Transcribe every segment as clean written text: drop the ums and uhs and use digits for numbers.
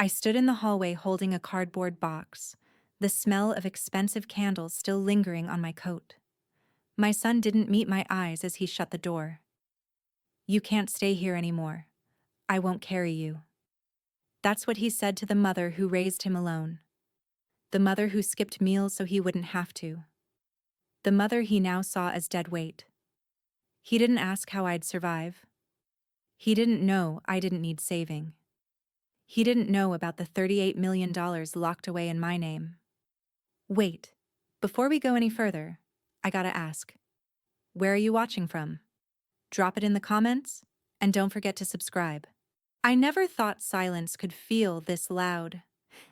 I stood in the hallway holding a cardboard box, the smell of expensive candles still lingering on my coat. My son didn't meet my eyes as he shut the door. "You can't stay here anymore. I won't carry you." That's what he said to the mother who raised him alone. The mother who skipped meals so he wouldn't have to. The mother he now saw as dead weight. He didn't ask how I'd survive. He didn't know I didn't need saving. He didn't know about the $38 million locked away in my name. Wait, before we go any further, I gotta ask, where are you watching from? Drop it in the comments, and don't forget to subscribe. I never thought silence could feel this loud.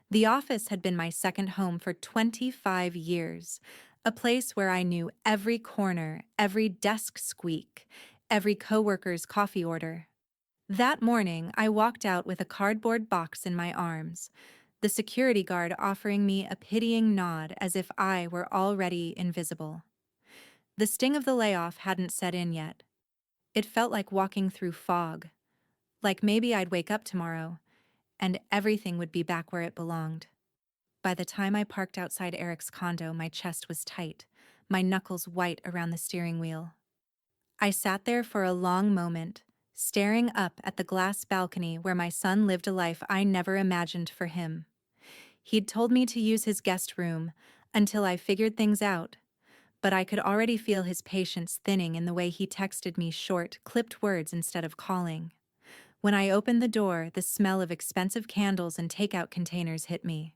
The office had been my second home for 25 years, a place where I knew every corner, every desk squeak, every coworker's coffee order. That morning, I walked out with a cardboard box in my arms, the security guard offering me a pitying nod as if I were already invisible. The sting of the layoff hadn't set in yet. It felt like walking through fog, like maybe I'd wake up tomorrow, and everything would be back where it belonged. By the time I parked outside Eric's condo, my chest was tight, my knuckles white around the steering wheel. I sat there for a long moment, staring up at the glass balcony where my son lived a life I never imagined for him. He'd told me to use his guest room until I figured things out, but I could already feel his patience thinning in the way he texted me short, clipped words instead of calling. When I opened the door, the smell of expensive candles and takeout containers hit me.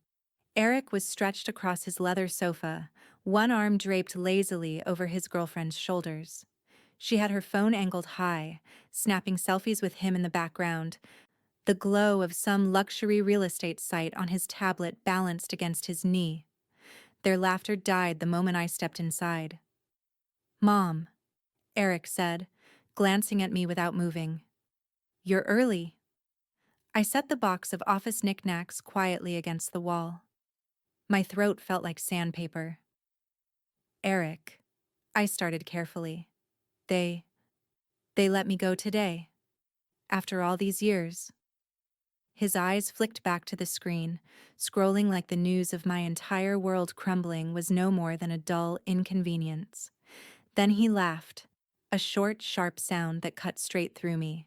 Eric was stretched across his leather sofa, one arm draped lazily over his girlfriend's shoulders. She had her phone angled high, snapping selfies with him in the background, the glow of some luxury real estate site on his tablet balanced against his knee. Their laughter died the moment I stepped inside. "Mom," Eric said, glancing at me without moving. "You're early." I set the box of office knickknacks quietly against the wall. My throat felt like sandpaper. "Eric," I started carefully. They let me go today. After all these years." His eyes flicked back to the screen, scrolling like the news of my entire world crumbling was no more than a dull inconvenience. Then he laughed, a short, sharp sound that cut straight through me.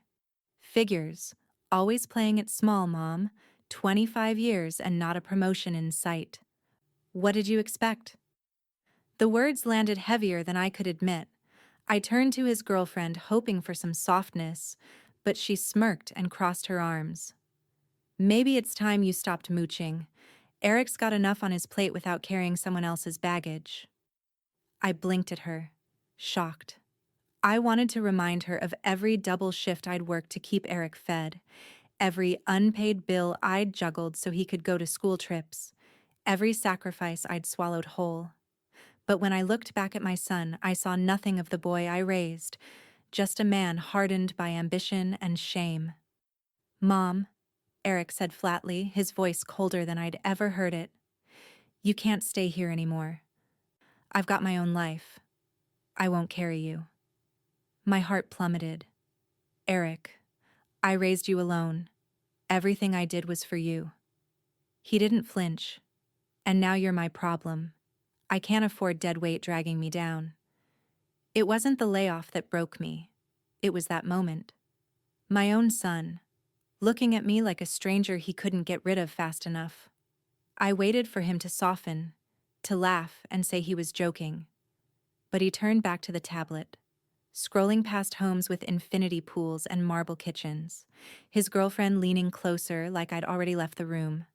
"Figures. Always playing it small, Mom. 25 years and not a promotion in sight. What did you expect?" The words landed heavier than I could admit. I turned to his girlfriend, hoping for some softness, but she smirked and crossed her arms. "Maybe it's time you stopped mooching. Eric's got enough on his plate without carrying someone else's baggage." I blinked at her, shocked. I wanted to remind her of every double shift I'd worked to keep Eric fed, every unpaid bill I'd juggled so he could go to school trips, every sacrifice I'd swallowed whole. But when I looked back at my son, I saw nothing of the boy I raised, just a man hardened by ambition and shame. "Mom," Eric said flatly, his voice colder than I'd ever heard it, "you can't stay here anymore. I've got my own life. I won't carry you." My heart plummeted. "Eric, I raised you alone. Everything I did was for you." He didn't flinch. "And now you're my problem. I can't afford dead weight dragging me down." It wasn't the layoff that broke me. It was that moment. My own son, looking at me like a stranger he couldn't get rid of fast enough. I waited for him to soften, to laugh and say he was joking. But he turned back to the tablet, scrolling past homes with infinity pools and marble kitchens, his girlfriend leaning closer like I'd already left the room.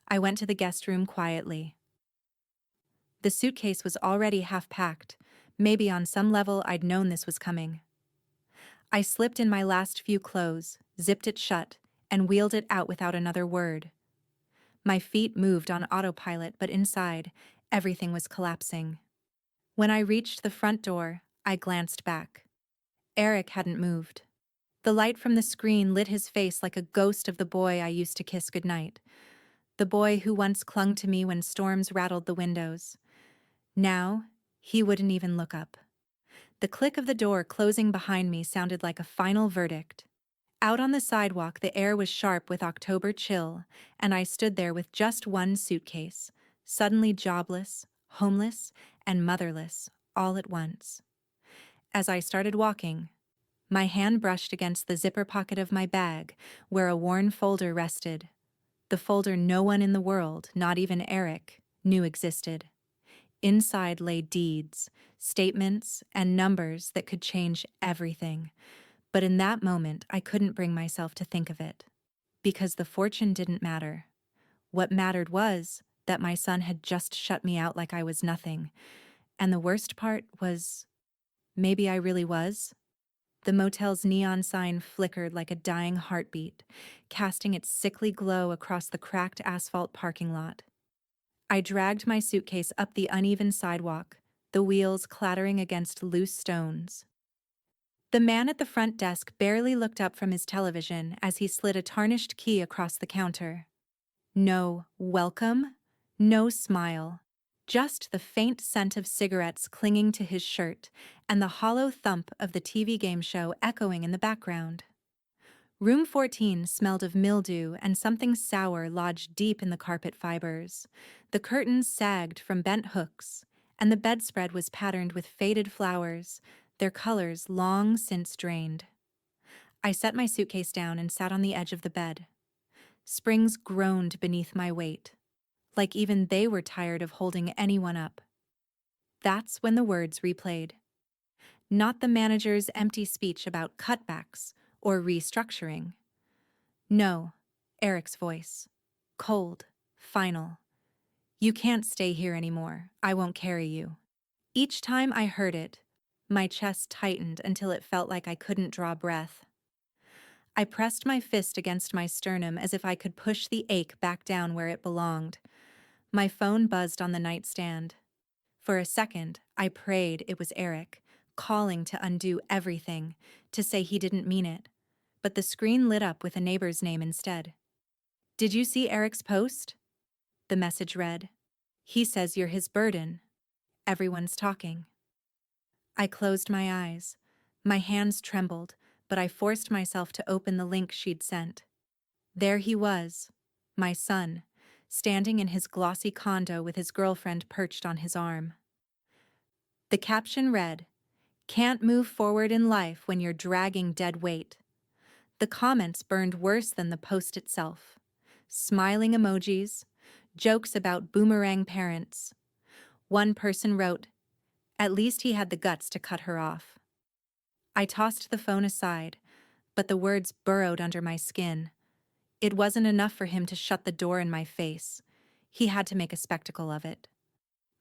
I went to the guest room quietly. The suitcase was already half packed. Maybe on some level I'd known this was coming. I slipped in my last few clothes, zipped it shut, and wheeled it out without another word. My feet moved on autopilot, but inside, everything was collapsing. When I reached the front door, I glanced back. Eric hadn't moved. The light from the screen lit his face like a ghost of the boy I used to kiss goodnight, the boy who once clung to me when storms rattled the windows. Now, he wouldn't even look up. The click of the door closing behind me sounded like a final verdict. Out on the sidewalk, the air was sharp with October chill, and I stood there with just one suitcase, suddenly jobless, homeless, and motherless, all at once. As I started walking, my hand brushed against the zipper pocket of my bag, where a worn folder rested. The folder no one in the world, not even Eric, knew existed. Inside lay deeds, statements, and numbers that could change everything. But in that moment, I couldn't bring myself to think of it. Because the fortune didn't matter. What mattered was that my son had just shut me out like I was nothing. And the worst part was, maybe I really was. The motel's neon sign flickered like a dying heartbeat, casting its sickly glow across the cracked asphalt parking lot. I dragged my suitcase up the uneven sidewalk, the wheels clattering against loose stones. The man at the front desk barely looked up from his television as he slid a tarnished key across the counter. No welcome, no smile, just the faint scent of cigarettes clinging to his shirt and the hollow thump of the TV game show echoing in the background. Room 14 smelled of mildew and something sour lodged deep in the carpet fibers. The curtains sagged from bent hooks, and the bedspread was patterned with faded flowers, their colors long since drained. I set my suitcase down and sat on the edge of the bed. Springs groaned beneath my weight, like even they were tired of holding anyone up. That's when the words replayed. Not the manager's empty speech about cutbacks or restructuring. No, Eric's voice. Cold, final. You can't stay here anymore. I won't carry you. Each time I heard it, my chest tightened until it felt like I couldn't draw breath. I pressed my fist against my sternum as if I could push the ache back down where it belonged. My phone buzzed on the nightstand. For a second, I prayed it was Eric, calling to undo everything, to say he didn't mean it. But the screen lit up with a neighbor's name instead. Did you see Eric's post? The message read. He says you're his burden. Everyone's talking. I closed my eyes. My hands trembled, but I forced myself to open the link she'd sent. There he was, my son, standing in his glossy condo with his girlfriend perched on his arm. The caption read, "Can't move forward in life when you're dragging dead weight." The comments burned worse than the post itself. Smiling emojis, jokes about boomerang parents. One person wrote, "At least he had the guts to cut her off." I tossed the phone aside, but the words burrowed under my skin. It wasn't enough for him to shut the door in my face. He had to make a spectacle of it.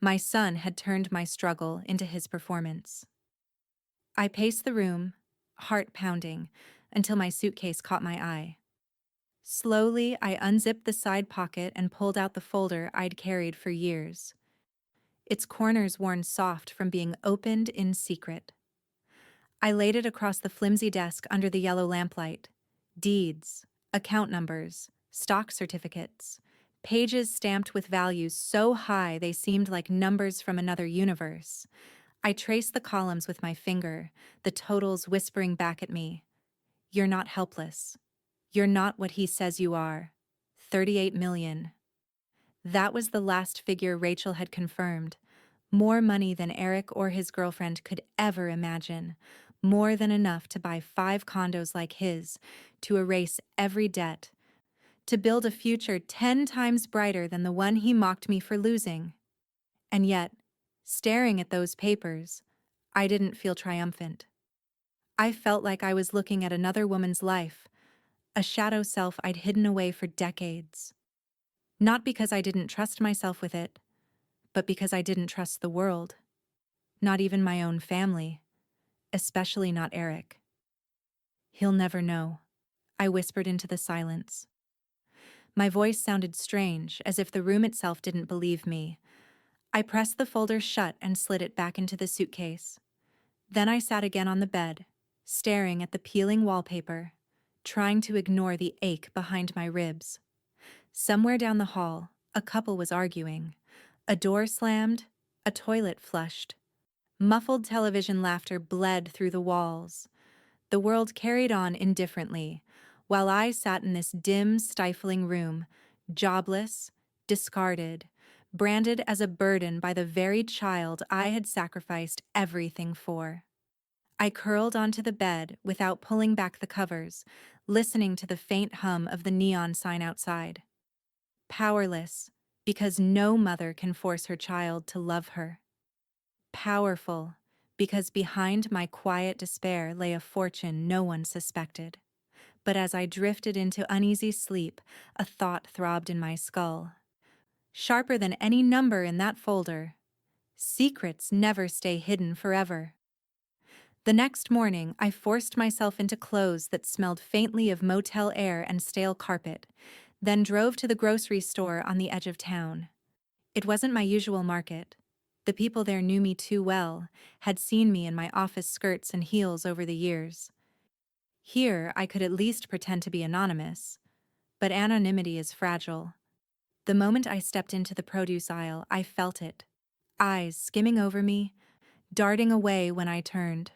My son had turned my struggle into his performance. I paced the room, heart pounding, until my suitcase caught my eye. Slowly, I unzipped the side pocket and pulled out the folder I'd carried for years. Its corners worn soft from being opened in secret. I laid it across the flimsy desk under the yellow lamplight. Deeds, account numbers, stock certificates, pages stamped with values so high they seemed like numbers from another universe. I traced the columns with my finger, the totals whispering back at me. You're not helpless. You're not what he says you are. 38 million. That was the last figure Rachel had confirmed. More money than Eric or his girlfriend could ever imagine. More than enough to buy 5 condos like his, to erase every debt, to build a future 10 times brighter than the one he mocked me for losing. And yet, staring at those papers, I didn't feel triumphant. I felt like I was looking at another woman's life, a shadow self I'd hidden away for decades. Not because I didn't trust myself with it, but because I didn't trust the world. Not even my own family, especially not Eric. He'll never know, I whispered into the silence. My voice sounded strange, as if the room itself didn't believe me. I pressed the folder shut and slid it back into the suitcase. Then I sat again on the bed, staring at the peeling wallpaper, trying to ignore the ache behind my ribs. Somewhere down the hall, a couple was arguing. A door slammed, a toilet flushed. Muffled television laughter bled through the walls. The world carried on indifferently, while I sat in this dim, stifling room, jobless, discarded, branded as a burden by the very child I had sacrificed everything for. I curled onto the bed without pulling back the covers, listening to the faint hum of the neon sign outside. Powerless, because no mother can force her child to love her. Powerful, because behind my quiet despair lay a fortune no one suspected. But as I drifted into uneasy sleep, a thought throbbed in my skull. Sharper than any number in that folder. Secrets never stay hidden forever. The next morning, I forced myself into clothes that smelled faintly of motel air and stale carpet, then drove to the grocery store on the edge of town. It wasn't my usual market. The people there knew me too well, had seen me in my office skirts and heels over the years. Here, I could at least pretend to be anonymous. But anonymity is fragile. The moment I stepped into the produce aisle, I felt it. Eyes skimming over me, darting away when I turned.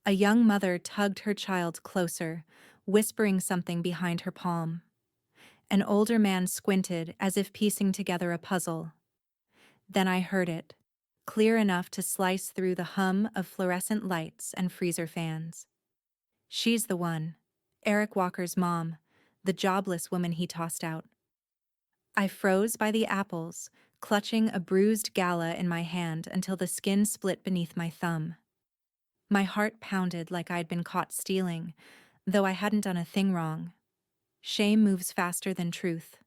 A young mother tugged her child closer, whispering something behind her palm. An older man squinted as if piecing together a puzzle. Then I heard it, clear enough to slice through the hum of fluorescent lights and freezer fans. She's the one, Eric Walker's mom, the jobless woman he tossed out. I froze by the apples, clutching a bruised gala in my hand until the skin split beneath my thumb. My heart pounded like I'd been caught stealing, though I hadn't done a thing wrong. Shame moves faster than truth.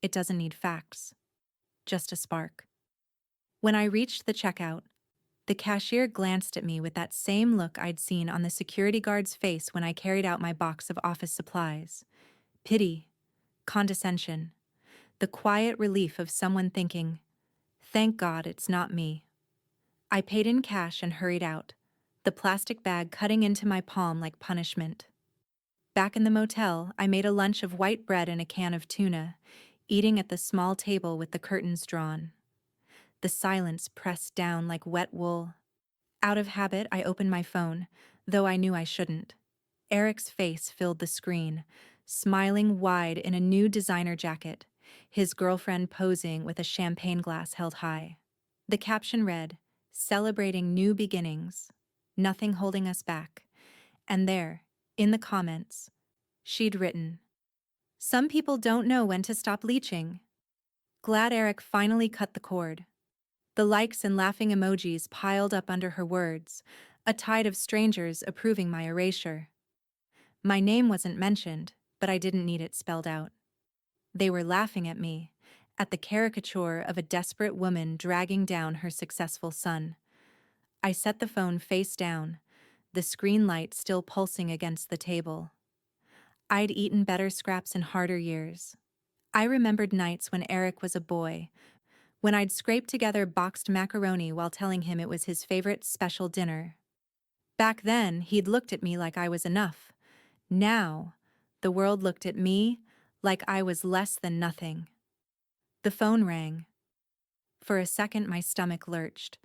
It doesn't need facts, just a spark. When I reached the checkout, the cashier glanced at me with that same look I'd seen on the security guard's face when I carried out my box of office supplies. Pity, condescension, the quiet relief of someone thinking, "Thank God it's not me." I paid in cash and hurried out, the plastic bag cutting into my palm like punishment. Back in the motel, I made a lunch of white bread and a can of tuna, eating at the small table with the curtains drawn. The silence pressed down like wet wool. Out of habit, I opened my phone, though I knew I shouldn't. Eric's face filled the screen, smiling wide in a new designer jacket, his girlfriend posing with a champagne glass held high. The caption read, "Celebrating new beginnings, nothing holding us back." And there, in the comments, she'd written, "Some people don't know when to stop leeching." Glad Eric finally cut the cord. The likes and laughing emojis piled up under her words, a tide of strangers approving my erasure. My name wasn't mentioned, but I didn't need it spelled out. They were laughing at me, at the caricature of a desperate woman dragging down her successful son. I set the phone face down, the screen light still pulsing against the table. I'd eaten better scraps in harder years. I remembered nights when Eric was a boy, when I'd scrape together boxed macaroni while telling him it was his favorite special dinner. Back then, he'd looked at me like I was enough. Now, the world looked at me like I was less than nothing. The phone rang. For a second, my stomach lurched.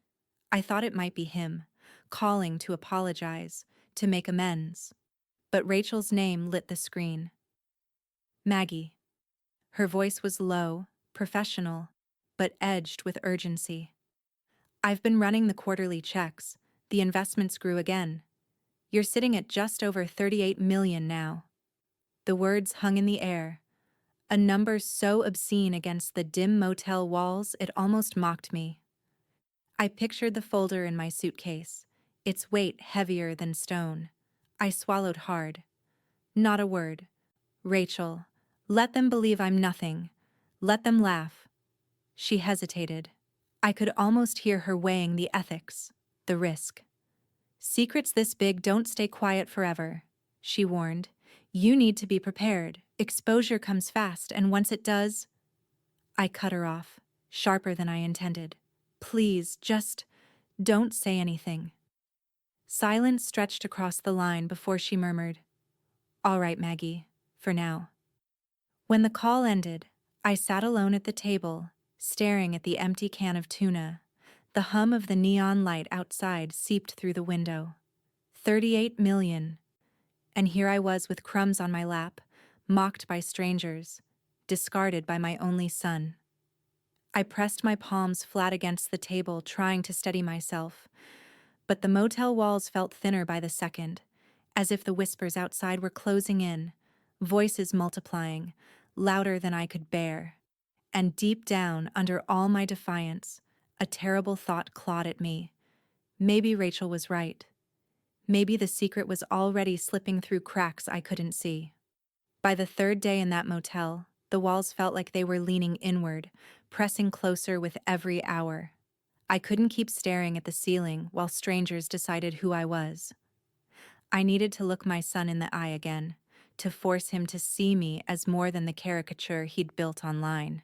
I thought it might be him, calling to apologize, to make amends. But Rachel's name lit the screen. Maggie. Her voice was low, professional, but edged with urgency. "I've been running the quarterly checks. The investments grew again. You're sitting at just over 38 million now." The words hung in the air, a number so obscene against the dim motel walls it almost mocked me. I pictured the folder in my suitcase, its weight heavier than stone. I swallowed hard. Not a word. "Rachel, let them believe I'm nothing. Let them laugh." She hesitated. I could almost hear her weighing the ethics, the risk. "Secrets this big don't stay quiet forever," she warned. "You need to be prepared. Exposure comes fast, and once it does—" I cut her off, sharper than I intended. "Please, just don't say anything." Silence stretched across the line before she murmured, "All right, Maggie, for now." When the call ended, I sat alone at the table, staring at the empty can of tuna. The hum of the neon light outside seeped through the window. 38 million. And here I was with crumbs on my lap, mocked by strangers, discarded by my only son. I pressed my palms flat against the table, trying to steady myself, but the motel walls felt thinner by the second, as if the whispers outside were closing in, voices multiplying, louder than I could bear. And deep down, under all my defiance, a terrible thought clawed at me. Maybe Rachel was right. Maybe the secret was already slipping through cracks I couldn't see. By the third day in that motel, the walls felt like they were leaning inward, pressing closer with every hour. I couldn't keep staring at the ceiling while strangers decided who I was. I needed to look my son in the eye again, to force him to see me as more than the caricature he'd built online.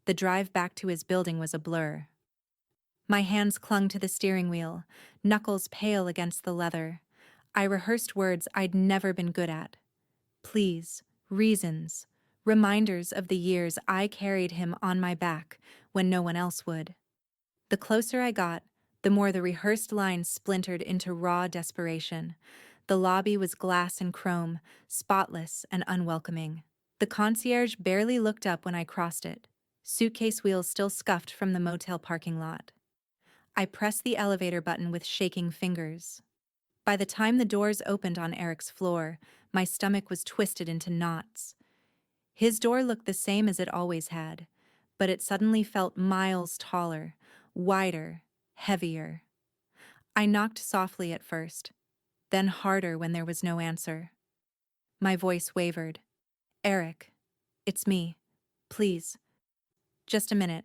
The drive back to his building was a blur. My hands clung to the steering wheel, knuckles pale against the leather. I rehearsed words I'd never been good at. Please, reasons, reminders of the years I carried him on my back when no one else would. The closer I got, the more the rehearsed lines splintered into raw desperation. The lobby was glass and chrome, spotless and unwelcoming. The concierge barely looked up when I crossed it, suitcase wheels still scuffed from the motel parking lot. I pressed the elevator button with shaking fingers. By the time the doors opened on Eric's floor, my stomach was twisted into knots. His door looked the same as it always had, but it suddenly felt miles taller, wider, heavier. I knocked softly at first, then harder when there was no answer. My voice wavered. "Eric, it's me. Please. Just a minute.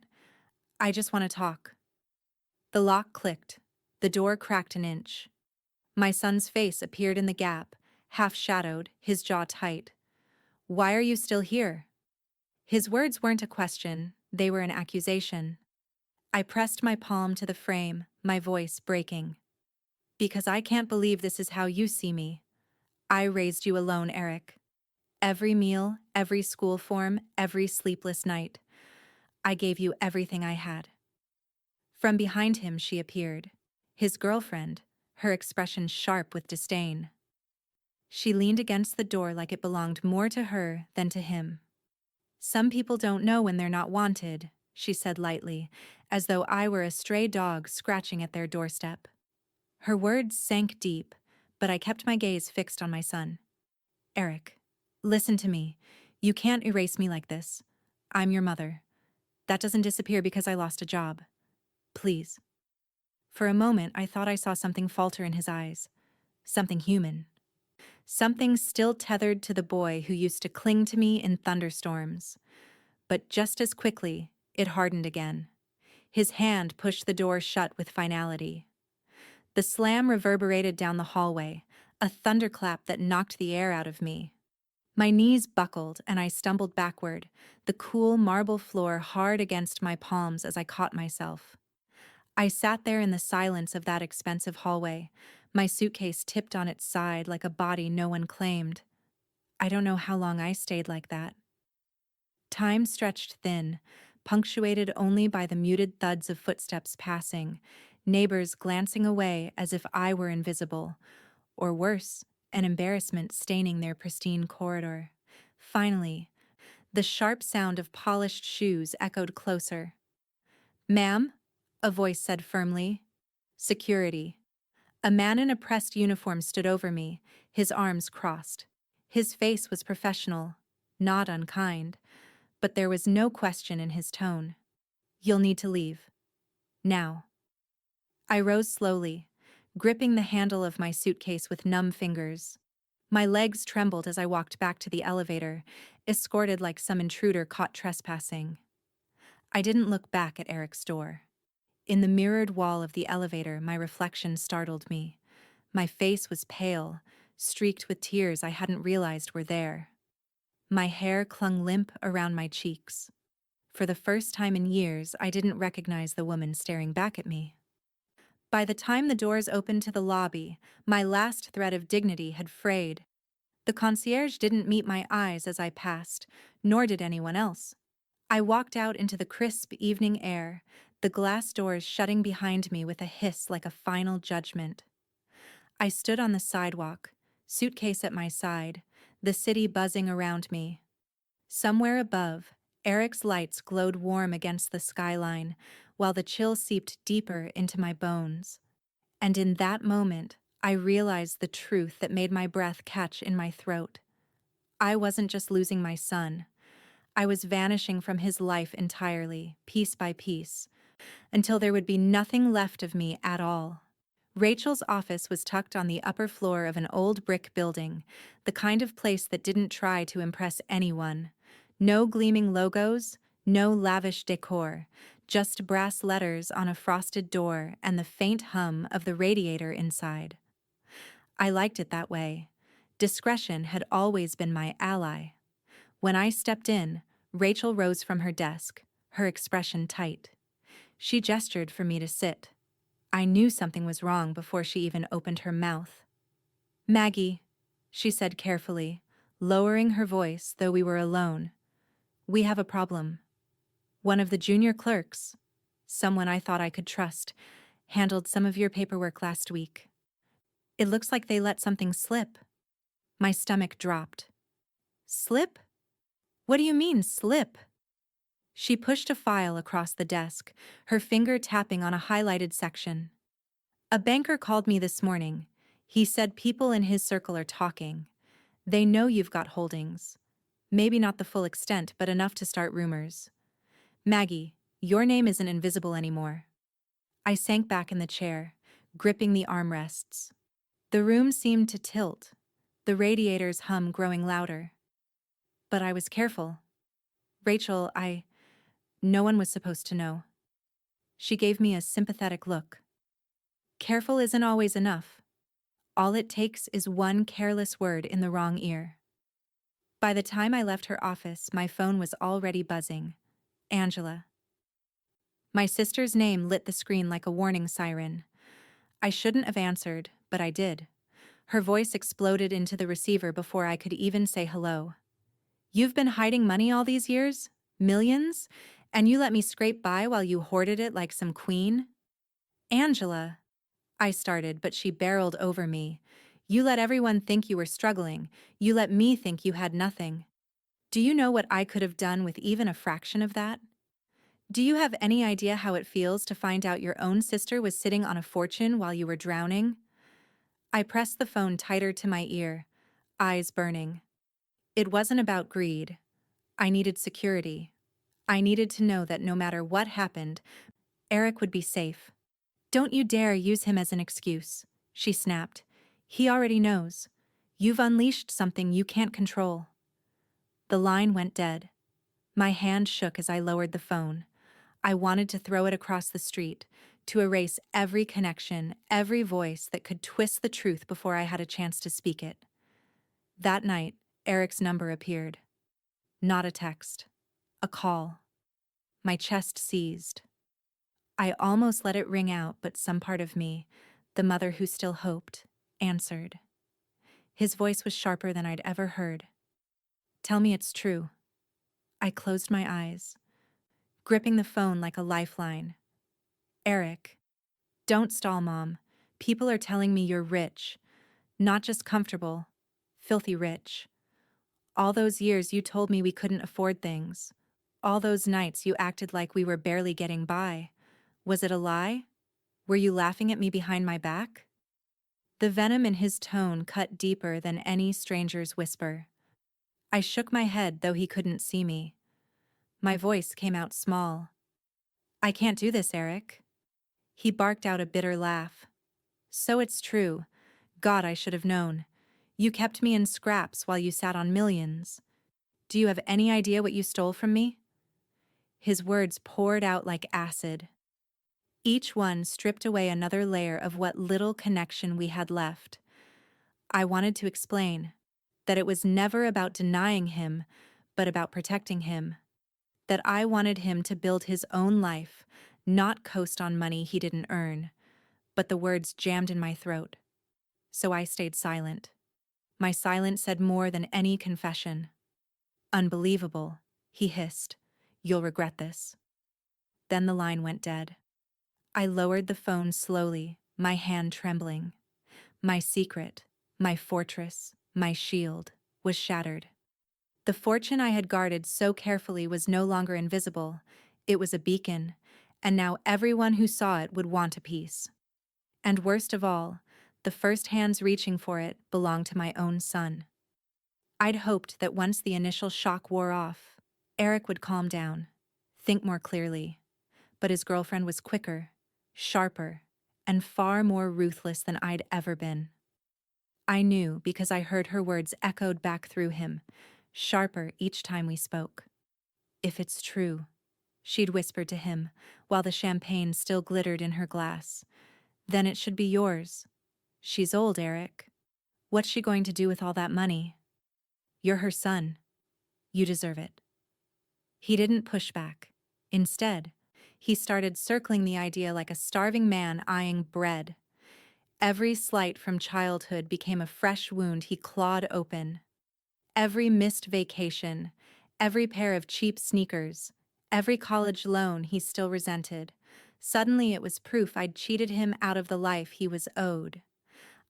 I just want to talk." The lock clicked. The door cracked an inch. My son's face appeared in the gap, half-shadowed, his jaw tight. "Why are you still here?" His words weren't a question, they were an accusation. I pressed my palm to the frame, my voice breaking. "Because I can't believe this is how you see me. I raised you alone, Eric. Every meal, every school form, every sleepless night. I gave you everything I had." From behind him she appeared. His girlfriend, her expression sharp with disdain. She leaned against the door like it belonged more to her than to him. "Some people don't know when they're not wanted," she said lightly, as though I were a stray dog scratching at their doorstep. Her words sank deep, but I kept my gaze fixed on my son. "Eric, listen to me. You can't erase me like this. I'm your mother. That doesn't disappear because I lost a job. Please." For a moment, I thought I saw something falter in his eyes. Something human. Something still tethered to the boy who used to cling to me in thunderstorms. But just as quickly, it hardened again. His hand pushed the door shut with finality. The slam reverberated down the hallway, a thunderclap that knocked the air out of me. My knees buckled and I stumbled backward, the cool marble floor hard against my palms as I caught myself. I sat there in the silence of that expensive hallway, my suitcase tipped on its side like a body no one claimed. I don't know how long I stayed like that. Time stretched thin, punctuated only by the muted thuds of footsteps passing, neighbors glancing away as if I were invisible, or worse, an embarrassment staining their pristine corridor. Finally, the sharp sound of polished shoes echoed closer. "Ma'am?" a voice said firmly. "Security." A man in a pressed uniform stood over me, his arms crossed. His face was professional, not unkind, but there was no question in his tone. "You'll need to leave. Now." I rose slowly, gripping the handle of my suitcase with numb fingers. My legs trembled as I walked back to the elevator, escorted like some intruder caught trespassing. I didn't look back at Eric's door. In the mirrored wall of the elevator, my reflection startled me. My face was pale, streaked with tears I hadn't realized were there. My hair clung limp around my cheeks. For the first time in years, I didn't recognize the woman staring back at me. By the time the doors opened to the lobby, my last thread of dignity had frayed. The concierge didn't meet my eyes as I passed, nor did anyone else. I walked out into the crisp evening air, the glass doors shutting behind me with a hiss like a final judgment. I stood on the sidewalk, suitcase at my side, the city buzzing around me. Somewhere above, Eric's lights glowed warm against the skyline, while the chill seeped deeper into my bones. And in that moment, I realized the truth that made my breath catch in my throat. I wasn't just losing my son. I was vanishing from his life entirely, piece by piece, until there would be nothing left of me at all. Rachel's office was tucked on the upper floor of an old brick building, the kind of place that didn't try to impress anyone. No gleaming logos, no lavish decor, just brass letters on a frosted door and the faint hum of the radiator inside. I liked it that way. Discretion had always been my ally. When I stepped in, Rachel rose from her desk, her expression tight. She gestured for me to sit. I knew something was wrong before she even opened her mouth. "Maggie," she said carefully, lowering her voice though we were alone. "We have a problem. One of the junior clerks, someone I thought I could trust, handled some of your paperwork last week. It looks like they let something slip." My stomach dropped. "Slip? What do you mean, slip?" She pushed a file across the desk, her finger tapping on a highlighted section. "A banker called me this morning. He said people in his circle are talking. They know you've got holdings. Maybe not the full extent, but enough to start rumors. Maggie, your name isn't invisible anymore." I sank back in the chair, gripping the armrests. The room seemed to tilt, the radiator's hum growing louder. But I was careful. "Rachel, no one was supposed to know." She gave me a sympathetic look. "Careful isn't always enough. All it takes is one careless word in the wrong ear." By the time I left her office, my phone was already buzzing. Angela. My sister's name lit the screen like a warning siren. I shouldn't have answered, but I did. Her voice exploded into the receiver before I could even say hello. "You've been hiding money all these years? Millions? And you let me scrape by while you hoarded it like some queen?" "Angela," I started, but she barreled over me. "You let everyone think you were struggling. You let me think you had nothing. Do you know what I could have done with even a fraction of that? Do you have any idea how it feels to find out your own sister was sitting on a fortune while you were drowning?" I pressed the phone tighter to my ear, eyes burning. It wasn't about greed. I needed security. I needed to know that no matter what happened, Eric would be safe. "Don't you dare use him as an excuse," she snapped. "He already knows. You've unleashed something you can't control." The line went dead. My hand shook as I lowered the phone. I wanted to throw it across the street, to erase every connection, every voice that could twist the truth before I had a chance to speak it. That night, Eric's number appeared. Not a text. A call. My chest seized. I almost let it ring out, but some part of me, the mother who still hoped, answered. His voice was sharper than I'd ever heard. "Tell me it's true." I closed my eyes, gripping the phone like a lifeline. "Eric, don't stall, Mom. People are telling me you're rich. Not just comfortable, filthy rich. All those years you told me we couldn't afford things. All those nights you acted like we were barely getting by. Was it a lie? Were you laughing at me behind my back?" The venom in his tone cut deeper than any stranger's whisper. I shook my head, though he couldn't see me. My voice came out small. "I can't do this, Eric." He barked out a bitter laugh. "So it's true. God, I should have known. You kept me in scraps while you sat on millions. Do you have any idea what you stole from me?" His words poured out like acid. Each one stripped away another layer of what little connection we had left. I wanted to explain that it was never about denying him, but about protecting him. That I wanted him to build his own life, not coast on money he didn't earn. But the words jammed in my throat. So I stayed silent. My silence said more than any confession. "Unbelievable," he hissed. "You'll regret this." Then the line went dead. I lowered the phone slowly, my hand trembling. My secret, My fortress, my shield, was shattered. The fortune I had guarded so carefully was no longer invisible. It was a beacon, and now everyone who saw it would want a piece. And worst of all, the first hands reaching for it belonged to my own son. I'd hoped that once the initial shock wore off, Eric would calm down, think more clearly. But his girlfriend was quicker, sharper, and far more ruthless than I'd ever been. I knew because I heard her words echoed back through him, sharper each time we spoke. If it's true, she'd whispered to him, while the champagne still glittered in her glass, then it should be yours. She's old, Eric. What's she going to do with all that money? You're her son. You deserve it. He didn't push back. Instead, he started circling the idea like a starving man eyeing bread. Every slight from childhood became a fresh wound he clawed open. Every missed vacation, every pair of cheap sneakers, every college loan he still resented. Suddenly it was proof I'd cheated him out of the life he was owed.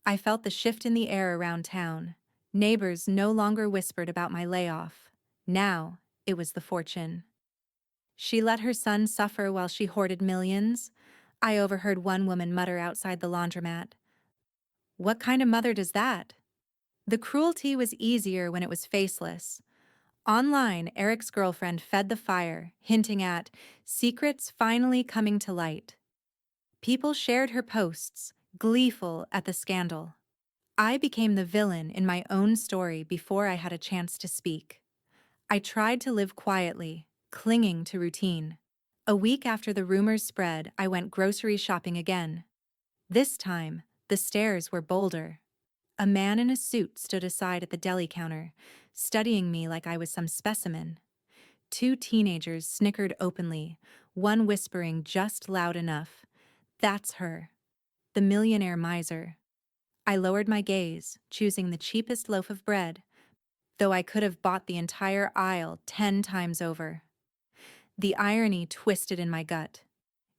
I felt the shift in the air around town. Neighbors no longer whispered about my layoff. Now, it was the fortune. She let her son suffer while she hoarded millions. I overheard one woman mutter outside the laundromat. What kind of mother does that? The cruelty was easier when it was faceless. Online, Eric's girlfriend fed the fire, hinting at secrets finally coming to light. People shared her posts, gleeful at the scandal. I became the villain in my own story before I had a chance to speak. I tried to live quietly, clinging to routine. A week after the rumors spread, I went grocery shopping again. This time, the stares were bolder. A man in a suit stood aside at the deli counter, studying me like I was some specimen. Two teenagers snickered openly, one whispering just loud enough, "That's her. The millionaire miser." I lowered my gaze, choosing the cheapest loaf of bread, though I could have bought the entire aisle 10 times over. The irony twisted in my gut.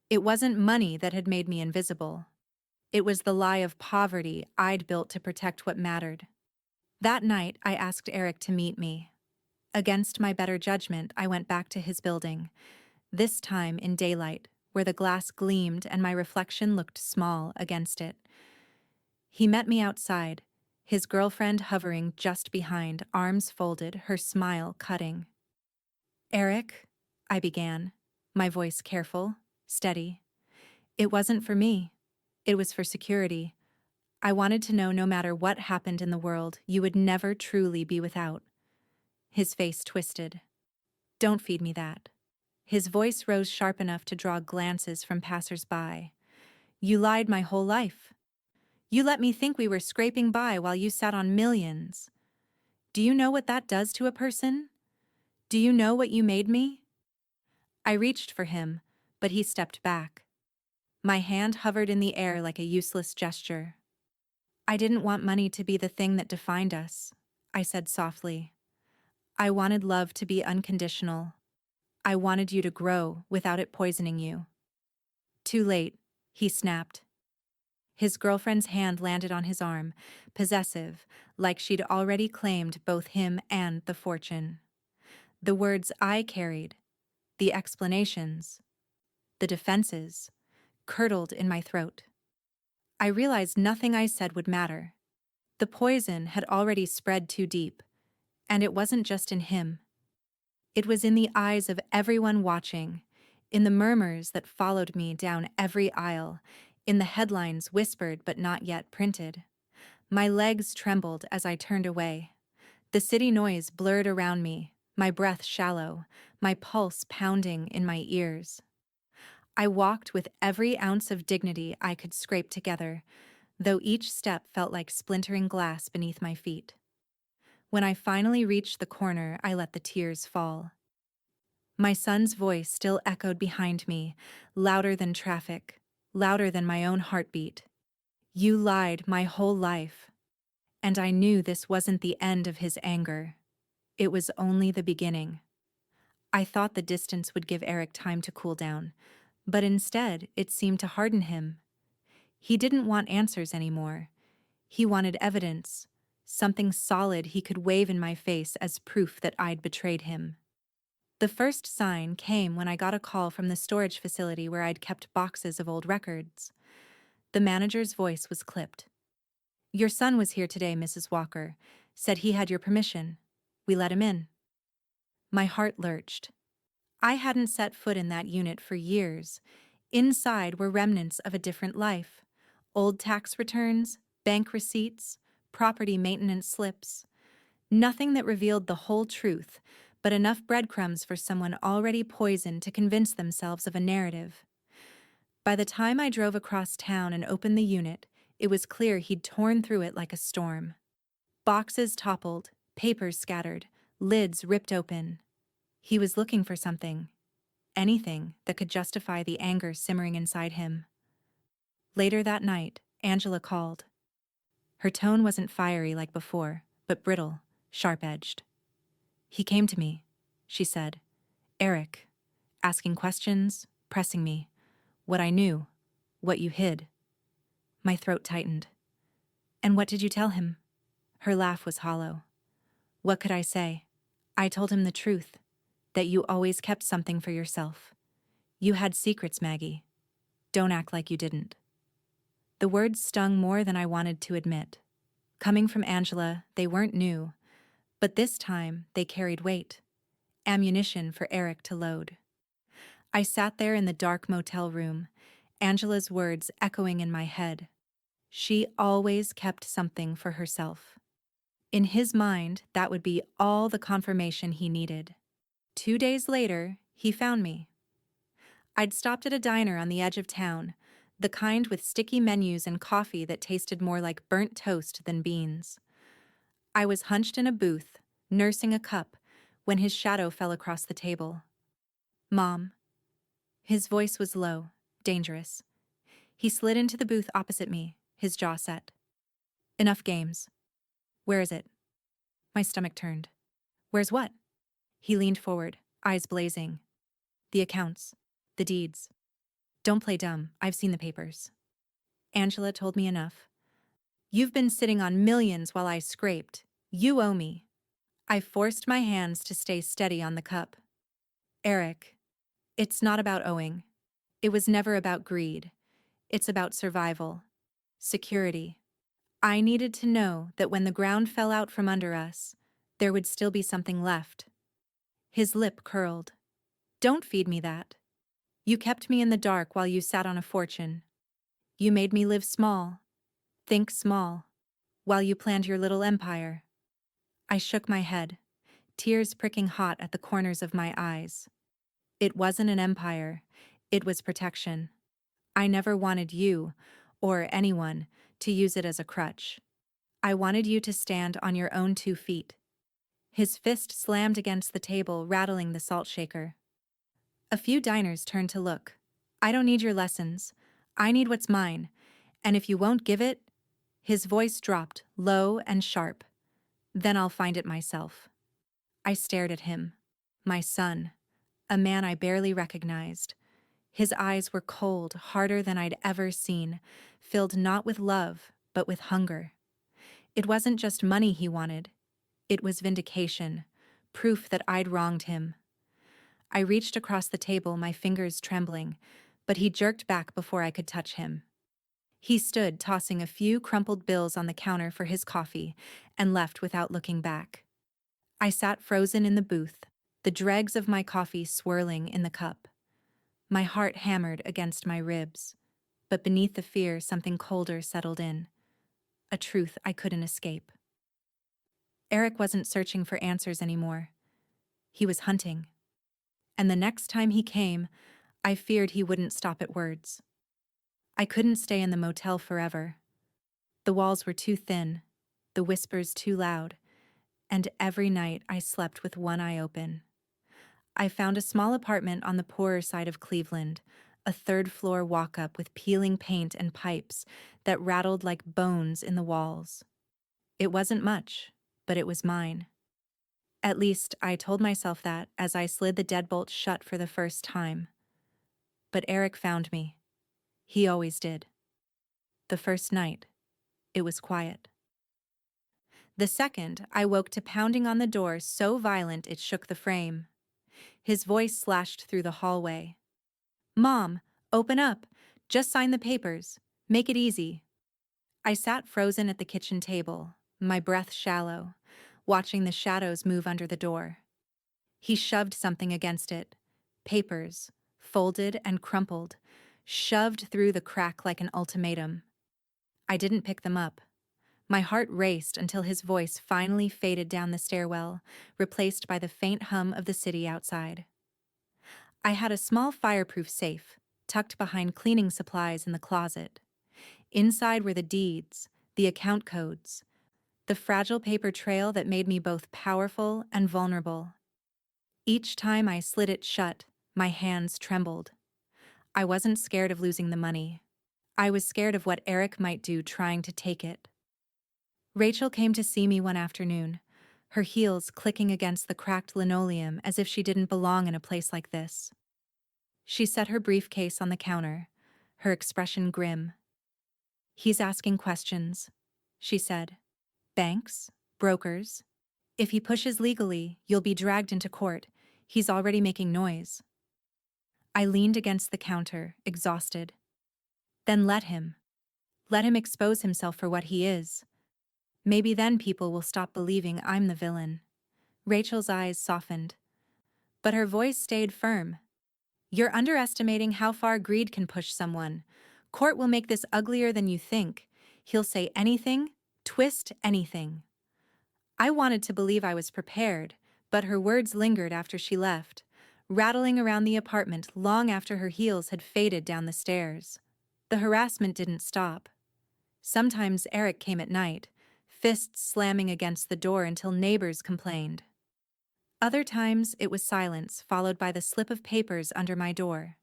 It wasn't money that had made me invisible. It was the lie of poverty I'd built to protect what mattered. That night, I asked Eric to meet me. Against my better judgment, I went back to his building, this time in daylight, where the glass gleamed and my reflection looked small against it. He met me outside, his girlfriend hovering just behind, arms folded, her smile cutting. "Eric," I began, my voice careful, steady. "It wasn't for me. It was for security. I wanted to know no matter what happened in the world, you would never truly be without." His face twisted. "Don't feed me that." His voice rose sharp enough to draw glances from passers-by. "You lied my whole life. You let me think we were scraping by while you sat on millions. Do you know what that does to a person? Do you know what you made me?" I reached for him, but he stepped back. My hand hovered in the air like a useless gesture. "I didn't want money to be the thing that defined us," I said softly. "I wanted love to be unconditional. I wanted you to grow without it poisoning you." "Too late," he snapped. His girlfriend's hand landed on his arm, possessive, like she'd already claimed both him and the fortune. The words I carried, the explanations, the defenses, curdled in my throat. I realized nothing I said would matter. The poison had already spread too deep, and it wasn't just in him. It was in the eyes of everyone watching, in the murmurs that followed me down every aisle, in the headlines whispered but not yet printed. My legs trembled as I turned away. The city noise blurred around me, my breath shallow, my pulse pounding in my ears. I walked with every ounce of dignity I could scrape together, though each step felt like splintering glass beneath my feet. When I finally reached the corner, I let the tears fall. My son's voice still echoed behind me, louder than traffic, louder than my own heartbeat. "You lied my whole life." And I knew this wasn't the end of his anger. It was only the beginning. I thought the distance would give Eric time to cool down, but instead it seemed to harden him. He didn't want answers anymore. He wanted evidence, something solid he could wave in my face as proof that I'd betrayed him. The first sign came when I got a call from the storage facility where I'd kept boxes of old records. The manager's voice was clipped. "Your son was here today, Mrs. Walker. Said he had your permission. We let him in." My heart lurched. I hadn't set foot in that unit for years. Inside were remnants of a different life. Old tax returns, bank receipts, property maintenance slips. Nothing that revealed the whole truth, but enough breadcrumbs for someone already poisoned to convince themselves of a narrative. By the time I drove across town and opened the unit, it was clear he'd torn through it like a storm. Boxes toppled, papers scattered, lids ripped open. He was looking for something. Anything that could justify the anger simmering inside him. Later that night, Angela called. Her tone wasn't fiery like before, but brittle, sharp-edged. "He came to me," she said. "Eric, asking questions, pressing me. What I knew, what you hid." My throat tightened. "And what did you tell him?" Her laugh was hollow. "What could I say? I told him the truth, that you always kept something for yourself. You had secrets, Maggie. Don't act like you didn't." The words stung more than I wanted to admit. Coming from Angela, they weren't new, but this time they carried weight. Ammunition for Eric to load. I sat there in the dark motel room, Angela's words echoing in my head. She always kept something for herself. In his mind, that would be all the confirmation he needed. 2 days later, he found me. I'd stopped at a diner on the edge of town, the kind with sticky menus and coffee that tasted more like burnt toast than beans. I was hunched in a booth, nursing a cup, when his shadow fell across the table. "Mom." His voice was low, dangerous. He slid into the booth opposite me, his jaw set. "Enough games. Where is it?" My stomach turned. "Where's what?" He leaned forward, eyes blazing. "The accounts. The deeds. Don't play dumb. I've seen the papers." Angela told me enough. "You've been sitting on millions while I scraped. You owe me." I forced my hands to stay steady on the cup. "Eric, it's not about owing. It was never about greed. It's about survival. Security. I needed to know that when the ground fell out from under us, there would still be something left." His lip curled. "Don't feed me that. You kept me in the dark while you sat on a fortune. You made me live small, think small, while you planned your little empire." I shook my head, tears pricking hot at the corners of my eyes. It wasn't an empire. It was protection. I never wanted you, or anyone, to use it as a crutch. I wanted you to stand on your own 2 feet. His fist slammed against the table, rattling the salt shaker. A few diners turned to look. "I don't need your lessons. I need what's mine. And if you won't give it..." His voice dropped, low and sharp. "Then I'll find it myself." I stared at him. My son. A man I barely recognized. His eyes were cold, harder than I'd ever seen, filled not with love, but with hunger. It wasn't just money he wanted. It was vindication, proof that I'd wronged him. I reached across the table, my fingers trembling, but he jerked back before I could touch him. He stood, tossing a few crumpled bills on the counter for his coffee, and left without looking back. I sat frozen in the booth, the dregs of my coffee swirling in the cup. My heart hammered against my ribs, but beneath the fear something colder settled in, a truth I couldn't escape. Eric wasn't searching for answers anymore. He was hunting. And the next time he came, I feared he wouldn't stop at words. I couldn't stay in the motel forever. The walls were too thin, the whispers too loud, and every night I slept with one eye open. I found a small apartment on the poorer side of Cleveland, a 3rd-floor walk-up with peeling paint and pipes that rattled like bones in the walls. It wasn't much, but it was mine. At least, I told myself that as I slid the deadbolt shut for the first time. But Eric found me. He always did. The first night, It was quiet. The second, I woke to pounding on the door so violent it shook the frame. His voice slashed through the hallway. "Mom, open up. Just sign the papers. Make it easy." I sat frozen at the kitchen table, my breath shallow, watching the shadows move under the door. He shoved something against it. Papers, folded and crumpled, shoved through the crack like an ultimatum. I didn't pick them up. My heart raced until his voice finally faded down the stairwell, replaced by the faint hum of the city outside. I had a small fireproof safe, tucked behind cleaning supplies in the closet. Inside were the deeds, the account codes, the fragile paper trail that made me both powerful and vulnerable. Each time I slid it shut, my hands trembled. I wasn't scared of losing the money. I was scared of what Eric might do trying to take it. Rachel came to see me one afternoon, her heels clicking against the cracked linoleum as if she didn't belong in a place like this. She set her briefcase on the counter, her expression grim. "He's asking questions," she said. "Banks? Brokers? If he pushes legally, you'll be dragged into court. He's already making noise." I leaned against the counter, exhausted. "Then let him. Let him expose himself for what he is. Maybe then people will stop believing I'm the villain." Rachel's eyes softened, but her voice stayed firm. "You're underestimating how far greed can push someone. Court will make this uglier than you think. He'll say anything, twist anything." I wanted to believe I was prepared, but her words lingered after she left, rattling around the apartment long after her heels had faded down the stairs. The harassment didn't stop. Sometimes Eric came at night, fists slamming against the door until neighbors complained. Other times it was silence followed by the slip of papers under my door.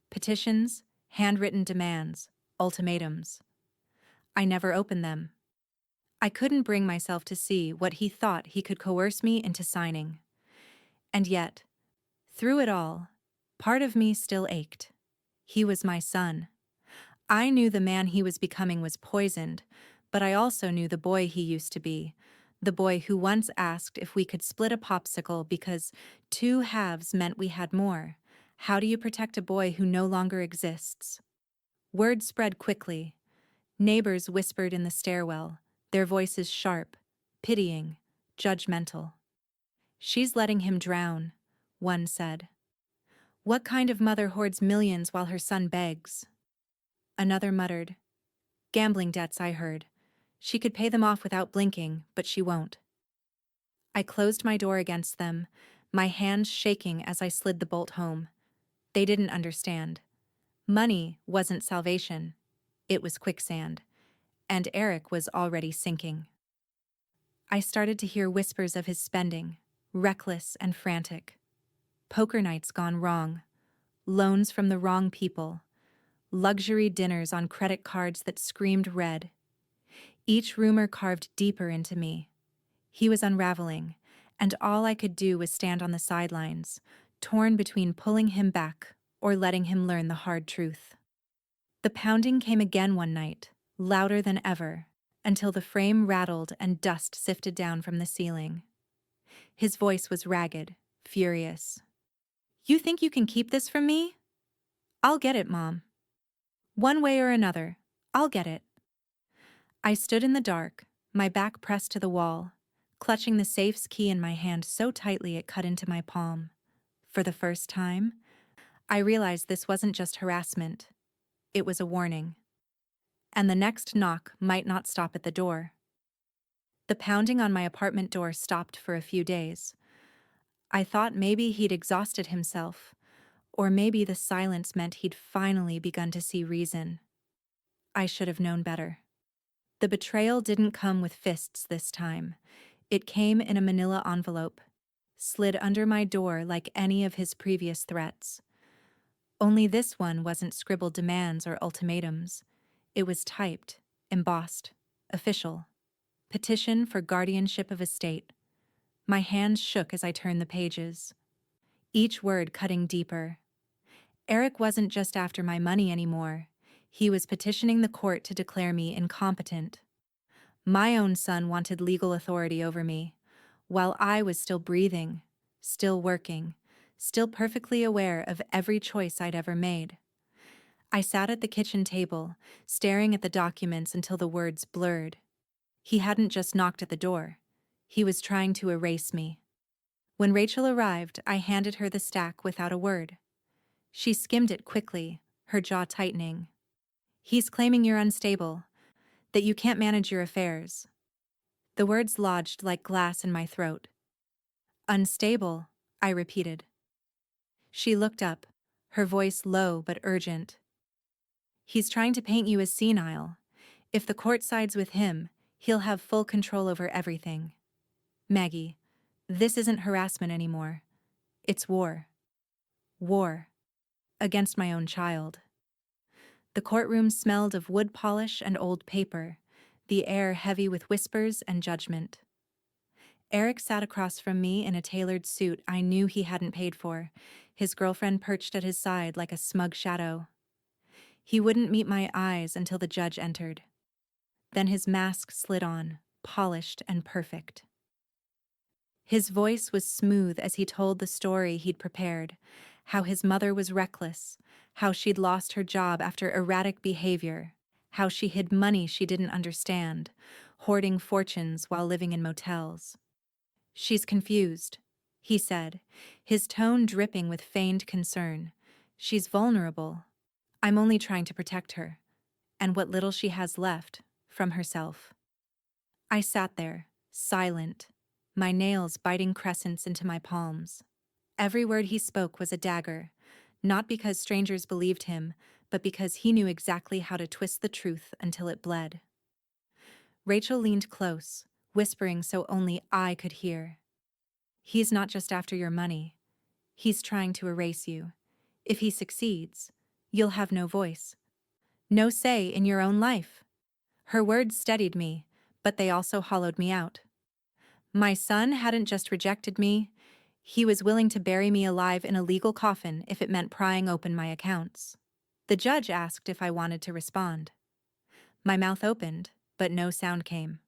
Petitions, handwritten demands, ultimatums. I never opened them. I couldn't bring myself to see what he thought he could coerce me into signing. And yet, through it all, part of me still ached. He was my son. I knew the man he was becoming was poisoned, but I also knew the boy he used to be, the boy who once asked if we could split a popsicle because 2 halves meant we had more. How do you protect a boy who no longer exists? Word spread quickly. Neighbors whispered in the stairwell, their voices sharp, pitying, judgmental. "She's letting him drown," one said. "What kind of mother hoards millions while her son begs?" Another muttered, "Gambling debts, I heard. She could pay them off without blinking, but she won't." I closed my door against them, my hands shaking as I slid the bolt home. They didn't understand. Money wasn't salvation. It was quicksand. And Eric was already sinking. I started to hear whispers of his spending, reckless and frantic. Poker nights gone wrong, loans from the wrong people, luxury dinners on credit cards that screamed red. Each rumor carved deeper into me. He was unraveling, and all I could do was stand on the sidelines, torn between pulling him back or letting him learn the hard truth. The pounding came again one night, louder than ever, until the frame rattled and dust sifted down from the ceiling. His voice was ragged, furious. "You think you can keep this from me? I'll get it, Mom. One way or another, I'll get it." I stood in the dark, my back pressed to the wall, clutching the safe's key in my hand so tightly it cut into my palm. For the first time, I realized this wasn't just harassment. It was a warning. And the next knock might not stop at the door. The pounding on my apartment door stopped for a few days. I thought maybe he'd exhausted himself, or maybe the silence meant he'd finally begun to see reason. I should have known better. The betrayal didn't come with fists this time. It came in a manila envelope, slid under my door like any of his previous threats. Only this one wasn't scribbled demands or ultimatums. It was typed, embossed, official. Petition for guardianship of estate. My hands shook as I turned the pages, each word cutting deeper. Eric wasn't just after my money anymore. He was petitioning the court to declare me incompetent. My own son wanted legal authority over me, while I was still breathing, still working, still perfectly aware of every choice I'd ever made. I sat at the kitchen table, staring at the documents until the words blurred. He hadn't just knocked at the door. He was trying to erase me. When Rachel arrived, I handed her the stack without a word. She skimmed it quickly, her jaw tightening. "He's claiming you're unstable, that you can't manage your affairs." The words lodged like glass in my throat. "Unstable," I repeated. She looked up, her voice low but urgent. "He's trying to paint you as senile. If the court sides with him, he'll have full control over everything. Maggie, this isn't harassment anymore. It's war. War. Against my own child." The courtroom smelled of wood polish and old paper, the air heavy with whispers and judgment. Eric sat across from me in a tailored suit I knew he hadn't paid for, his girlfriend perched at his side like a smug shadow. He wouldn't meet my eyes until the judge entered. Then his mask slid on, polished and perfect. His voice was smooth as he told the story he'd prepared, how his mother was reckless, how she'd lost her job after erratic behavior, how she hid money she didn't understand, hoarding fortunes while living in motels. "She's confused," he said, his tone dripping with feigned concern. "She's vulnerable. I'm only trying to protect her, and what little she has left, from herself." I sat there, silent, my nails biting crescents into my palms. Every word he spoke was a dagger, not because strangers believed him, but because he knew exactly how to twist the truth until it bled. Rachel leaned close, whispering so only I could hear. "He's not just after your money. He's trying to erase you. If he succeeds, you'll have no voice, no say in your own life." Her words steadied me, but they also hollowed me out. My son hadn't just rejected me, he was willing to bury me alive in a legal coffin if it meant prying open my accounts. The judge asked if I wanted to respond. My mouth opened, but no sound came.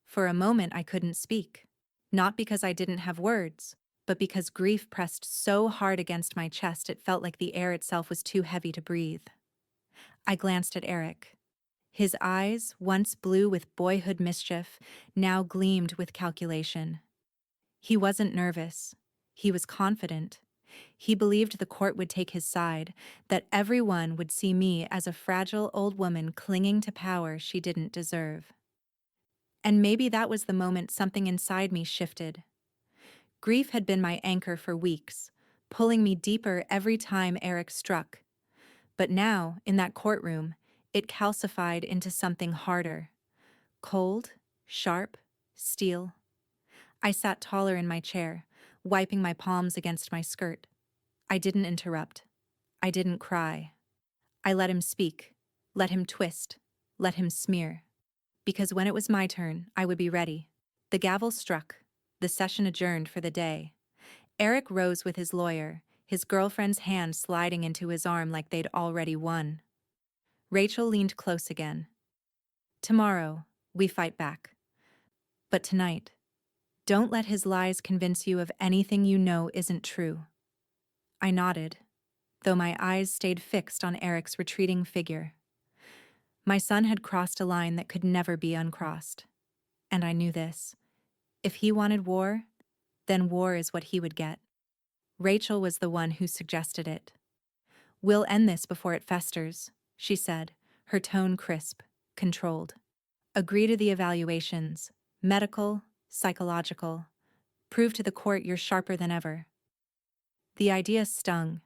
For a moment I couldn't speak, not because I didn't have words, but because grief pressed so hard against my chest it felt like the air itself was too heavy to breathe. I glanced at Eric. His eyes, once blue with boyhood mischief, now gleamed with calculation. He wasn't nervous. He was confident. He believed the court would take his side, that everyone would see me as a fragile old woman clinging to power she didn't deserve. And maybe that was the moment something inside me shifted. Grief had been my anchor for weeks, pulling me deeper every time Eric struck. But now, in that courtroom, it calcified into something harder. Cold, sharp, steel. I sat taller in my chair, wiping my palms against my skirt. I didn't interrupt. I didn't cry. I let him speak, let him twist, let him smear. Because when it was my turn, I would be ready. The gavel struck, the session adjourned for the day. Eric rose with his lawyer, his girlfriend's hand sliding into his arm like they'd already won. Rachel leaned close again. "Tomorrow, we fight back. But tonight, don't let his lies convince you of anything you know isn't true." I nodded, though my eyes stayed fixed on Eric's retreating figure. My son had crossed a line that could never be uncrossed. And I knew this. If he wanted war, then war is what he would get. Rachel was the one who suggested it. "We'll end this before it festers," she said, her tone crisp, controlled. "Agree to the evaluations, medical, psychological. Prove to the court you're sharper than ever." The idea stung.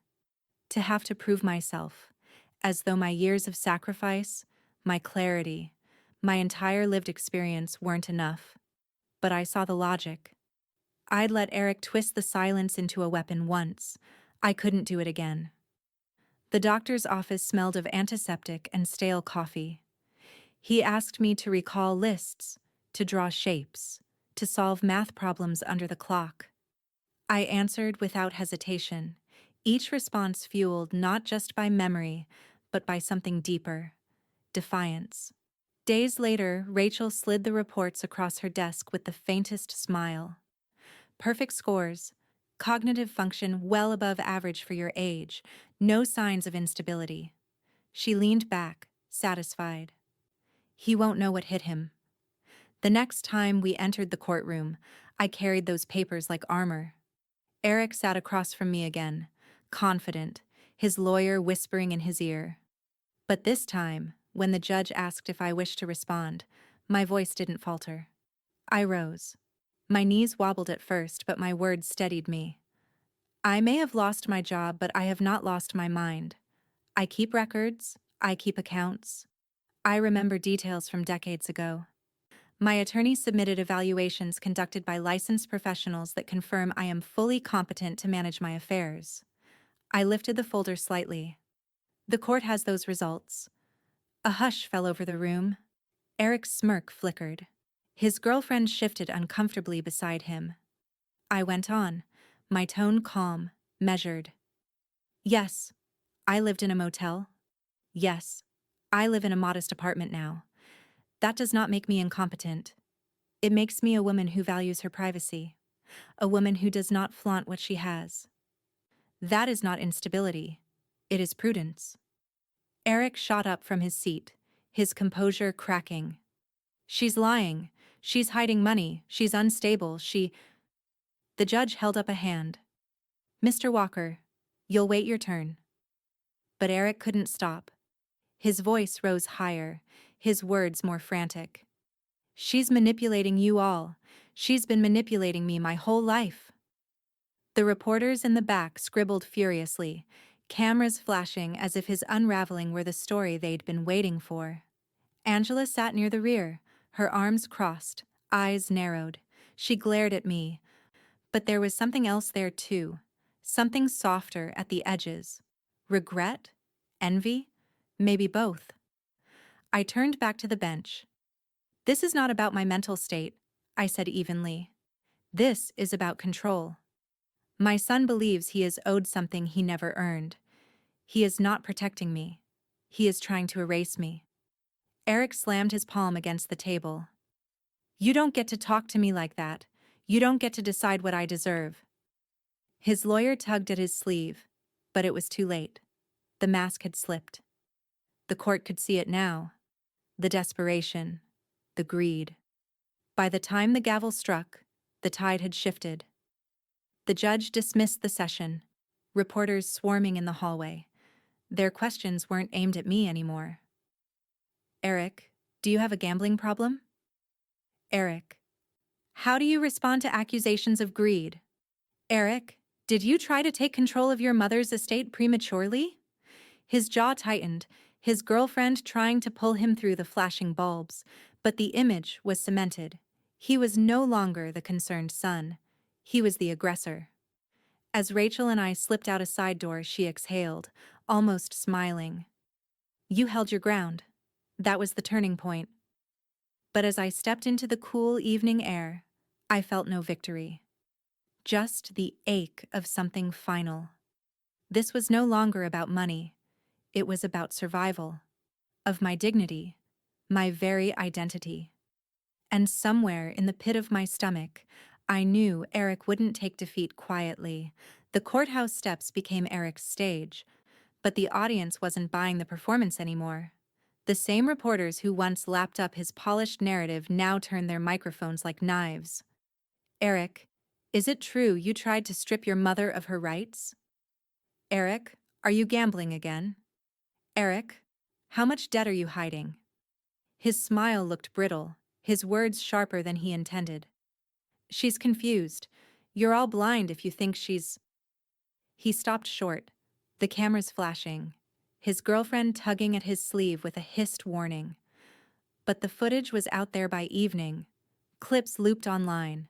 To have to prove myself, as though my years of sacrifice, my clarity, my entire lived experience weren't enough. But I saw the logic. I'd let Eric twist the silence into a weapon once. I couldn't do it again. The doctor's office smelled of antiseptic and stale coffee. He asked me to recall lists, to draw shapes, to solve math problems under the clock. I answered without hesitation, each response fueled not just by memory, but by something deeper: defiance. Days later, Rachel slid the reports across her desk with the faintest smile. Perfect scores, cognitive function well above average for your age, no signs of instability. She leaned back, satisfied. He won't know what hit him. The next time we entered the courtroom, I carried those papers like armor. Eric sat across from me again, confident, his lawyer whispering in his ear. But this time, when the judge asked if I wished to respond, my voice didn't falter. I rose. My knees wobbled at first, but my words steadied me. I may have lost my job, but I have not lost my mind. I keep records, I keep accounts. I remember details from decades ago. My attorney submitted evaluations conducted by licensed professionals that confirm I am fully competent to manage my affairs. I lifted the folder slightly. The court has those results. A hush fell over the room. Eric's smirk flickered. His girlfriend shifted uncomfortably beside him. I went on, my tone calm, measured. Yes, I lived in a motel. Yes, I live in a modest apartment now. That does not make me incompetent. It makes me a woman who values her privacy, a woman who does not flaunt what she has. That is not instability. It is prudence. Eric shot up from his seat, his composure cracking. She's lying. She's hiding money. She's unstable. The judge held up a hand. Mr. Walker, you'll wait your turn. But Eric couldn't stop. His voice rose higher, his words more frantic. She's manipulating you all. She's been manipulating me my whole life. The reporters in the back scribbled furiously, cameras flashing as if his unraveling were the story they'd been waiting for. Angela sat near the rear, her arms crossed, eyes narrowed. She glared at me. But there was something else there too, something softer at the edges. Regret? Envy? Maybe both. I turned back to the bench. This is not about my mental state, I said evenly. This is about control. My son believes he is owed something he never earned. He is not protecting me. He is trying to erase me. Eric slammed his palm against the table. You don't get to talk to me like that. You don't get to decide what I deserve. His lawyer tugged at his sleeve, but it was too late. The mask had slipped. The court could see it now. The desperation. The greed. By the time the gavel struck, the tide had shifted. The judge dismissed the session, reporters swarming in the hallway. Their questions weren't aimed at me anymore. Eric, do you have a gambling problem? Eric, how do you respond to accusations of greed? Eric, did you try to take control of your mother's estate prematurely? His jaw tightened, his girlfriend trying to pull him through the flashing bulbs, but the image was cemented. He was no longer the concerned son. He was the aggressor. As Rachel and I slipped out a side door, she exhaled, almost smiling. You held your ground. That was the turning point. But as I stepped into the cool evening air, I felt no victory. Just the ache of something final. This was no longer about money. It was about survival. Of my dignity. My very identity. And somewhere in the pit of my stomach, I knew Eric wouldn't take defeat quietly. The courthouse steps became Eric's stage, but the audience wasn't buying the performance anymore. The same reporters who once lapped up his polished narrative now turned their microphones like knives. Eric, is it true you tried to strip your mother of her rights? Eric, are you gambling again? Eric, how much debt are you hiding? His smile looked brittle, his words sharper than he intended. She's confused. You're all blind if you think she's... He stopped short, the cameras flashing, his girlfriend tugging at his sleeve with a hissed warning. But the footage was out there by evening. Clips looped online.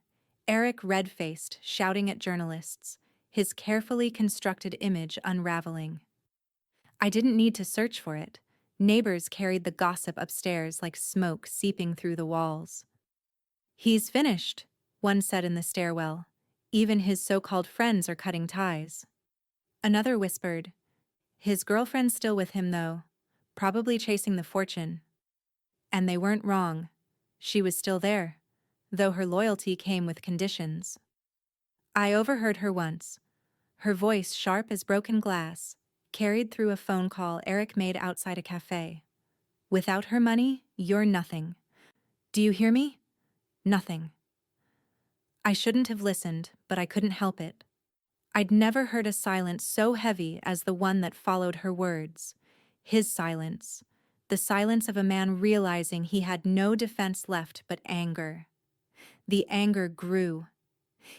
Eric red-faced, shouting at journalists, his carefully constructed image unraveling. I didn't need to search for it. Neighbors carried the gossip upstairs like smoke seeping through the walls. He's finished, one said in the stairwell. Even his so-called friends are cutting ties. Another whispered, his girlfriend's still with him though, probably chasing the fortune. And they weren't wrong. She was still there, though her loyalty came with conditions. I overheard her once, her voice sharp as broken glass, carried through a phone call Eric made outside a cafe. Without her money, you're nothing. Do you hear me? Nothing. I shouldn't have listened, but I couldn't help it. I'd never heard a silence so heavy as the one that followed her words. His silence. The silence of a man realizing he had no defense left but anger. The anger grew.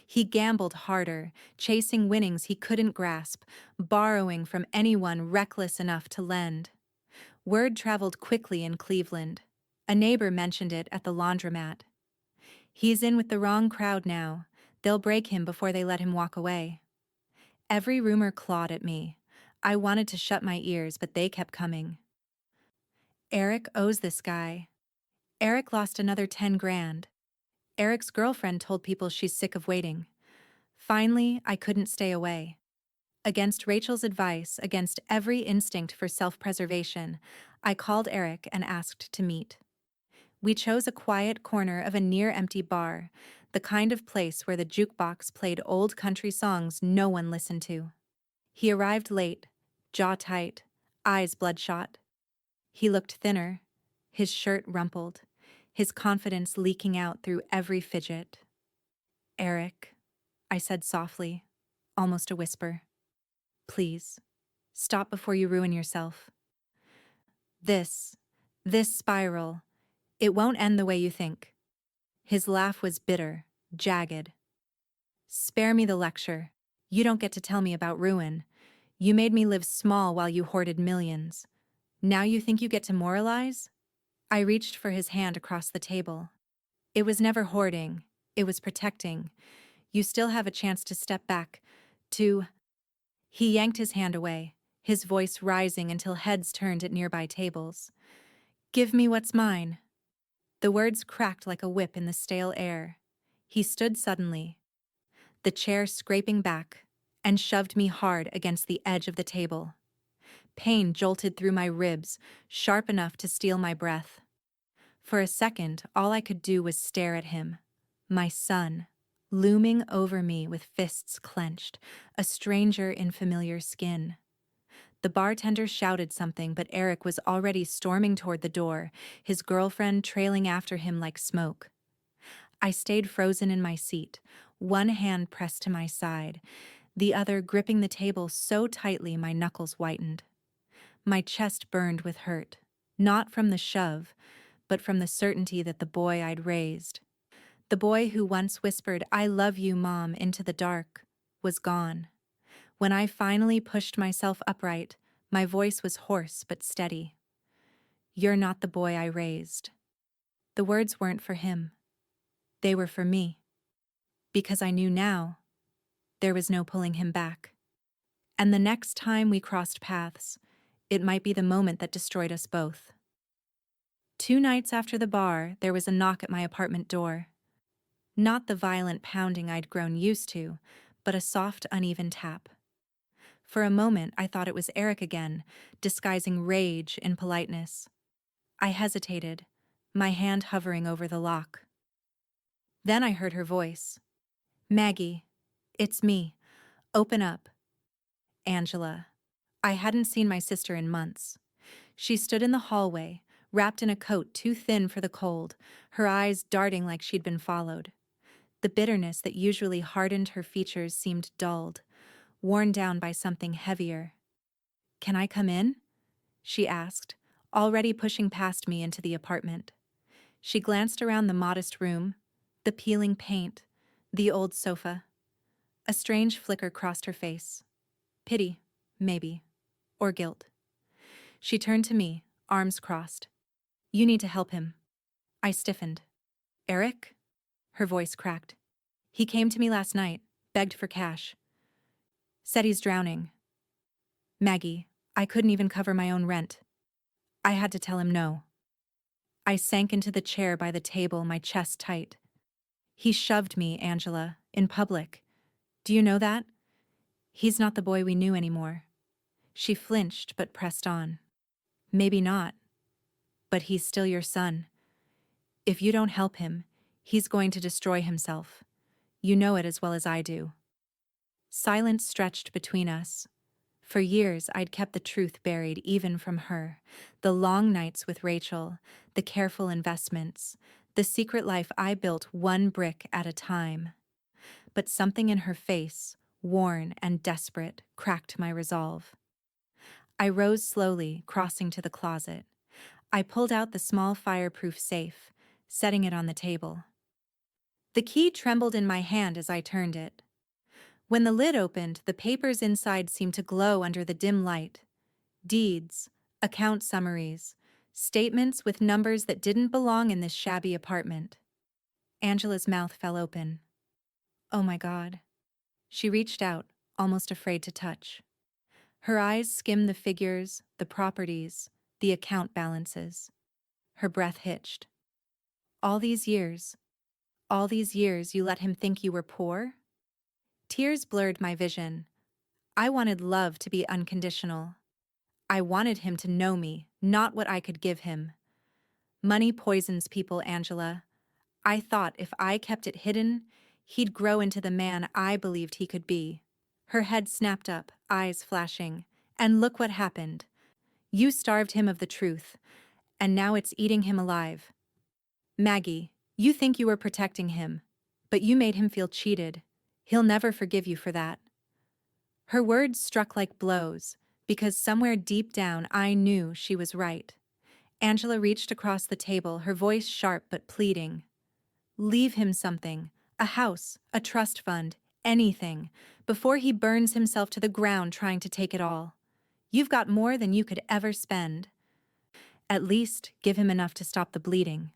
He gambled harder, chasing winnings he couldn't grasp, borrowing from anyone reckless enough to lend. Word traveled quickly in Cleveland. A neighbor mentioned it at the laundromat. He's in with the wrong crowd now. They'll break him before they let him walk away. Every rumor clawed at me. I wanted to shut my ears, but they kept coming. Eric owes this guy. Eric lost another 10 grand. Eric's girlfriend told people she's sick of waiting. Finally, I couldn't stay away. Against Rachel's advice, against every instinct for self-preservation, I called Eric and asked to meet. We chose a quiet corner of a near-empty bar, the kind of place where the jukebox played old country songs no one listened to. He arrived late, jaw tight, eyes bloodshot. He looked thinner, his shirt rumpled, his confidence leaking out through every fidget. "Eric," I said softly, almost a whisper. "Please, stop before you ruin yourself. This spiral, it won't end the way you think." His laugh was bitter, jagged. "Spare me the lecture. You don't get to tell me about ruin. You made me live small while you hoarded millions. Now you think you get to moralize?" I reached for his hand across the table. "It was never hoarding. It was protecting. You still have a chance to step back, to—" He yanked his hand away, his voice rising until heads turned at nearby tables. "Give me what's mine." The words cracked like a whip in the stale air. He stood suddenly, the chair scraping back, and shoved me hard against the edge of the table. Pain jolted through my ribs, sharp enough to steal my breath. For a second, all I could do was stare at him, my son, looming over me with fists clenched, a stranger in familiar skin. The bartender shouted something, but Eric was already storming toward the door, his girlfriend trailing after him like smoke. I stayed frozen in my seat, one hand pressed to my side, the other gripping the table so tightly my knuckles whitened. My chest burned with hurt, not from the shove, but from the certainty that the boy I'd raised, the boy who once whispered, "I love you, Mom," into the dark, was gone. When I finally pushed myself upright, my voice was hoarse but steady. "You're not the boy I raised." The words weren't for him. They were for me. Because I knew now, there was no pulling him back. And the next time we crossed paths, it might be the moment that destroyed us both. 2 nights after the bar, there was a knock at my apartment door. Not the violent pounding I'd grown used to, but a soft, uneven tap. For a moment, I thought it was Eric again, disguising rage in politeness. I hesitated, my hand hovering over the lock. Then I heard her voice. "Maggie, it's me. Open up." Angela. I hadn't seen my sister in months. She stood in the hallway, wrapped in a coat too thin for the cold, her eyes darting like she'd been followed. The bitterness that usually hardened her features seemed dulled, worn down by something heavier. "Can I come in?" she asked, already pushing past me into the apartment. She glanced around the modest room, the peeling paint, the old sofa. A strange flicker crossed her face. Pity, maybe, or guilt. She turned to me, arms crossed. "You need to help him." I stiffened. "Eric?" Her voice cracked. "He came to me last night, begged for cash. Said he's drowning." Maggie, I couldn't even cover my own rent. I had to tell him no. I sank into the chair by the table, my chest tight. "He shoved me, Angela, in public. Do you know that? He's not the boy we knew anymore." She flinched but pressed on. "Maybe not. But he's still your son. If you don't help him, he's going to destroy himself. You know it as well as I do." Silence stretched between us. For years, I'd kept the truth buried even from her. The long nights with Rachel, the careful investments, the secret life I built one brick at a time. But something in her face, worn and desperate, cracked my resolve. I rose slowly, crossing to the closet. I pulled out the small fireproof safe, setting it on the table. The key trembled in my hand as I turned it. When the lid opened, the papers inside seemed to glow under the dim light. Deeds, account summaries, statements with numbers that didn't belong in this shabby apartment. Angela's mouth fell open. "Oh my God." She reached out, almost afraid to touch. Her eyes skimmed the figures, the properties, the account balances. Her breath hitched. All these years you let him think you were poor?" Tears blurred my vision. I wanted love to be unconditional. I wanted him to know me, not what I could give him. Money poisons people, Angela. I thought if I kept it hidden, he'd grow into the man I believed he could be. Her head snapped up, eyes flashing. And look what happened. You starved him of the truth, and now it's eating him alive. Maggie, you think you were protecting him, but you made him feel cheated. He'll never forgive you for that. Her words struck like blows, because somewhere deep down I knew she was right. Angela reached across the table, her voice sharp but pleading. "Leave him something, a house, a trust fund, anything, before he burns himself to the ground trying to take it all. You've got more than you could ever spend. At least give him enough to stop the bleeding."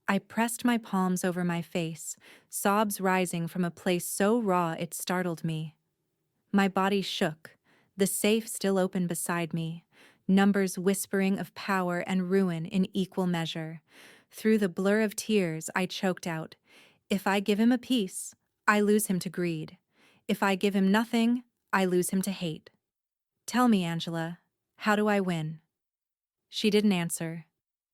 I pressed my palms over my face, sobs rising from a place so raw it startled me. My body shook, the safe still open beside me, numbers whispering of power and ruin in equal measure. Through the blur of tears, I choked out, "If I give him a piece, I lose him to greed. If I give him nothing, I lose him to hate. Tell me, Angela, how do I win?" She didn't answer.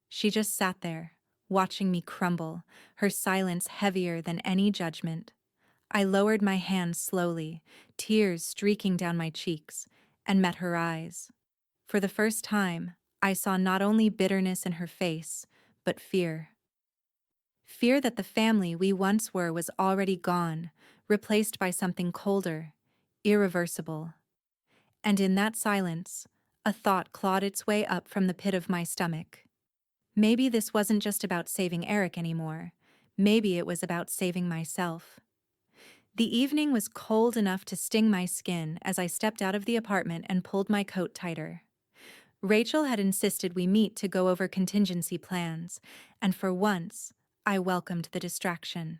She just sat there, watching me crumble, her silence heavier than any judgment. I lowered my hand slowly, tears streaking down my cheeks, and met her eyes. For the first time, I saw not only bitterness in her face, but fear. Fear that the family we once were was already gone, replaced by something colder, irreversible. And in that silence, a thought clawed its way up from the pit of my stomach. Maybe this wasn't just about saving Eric anymore. Maybe it was about saving myself. The evening was cold enough to sting my skin as I stepped out of the apartment and pulled my coat tighter. Rachel had insisted we meet to go over contingency plans, and for once, I welcomed the distraction.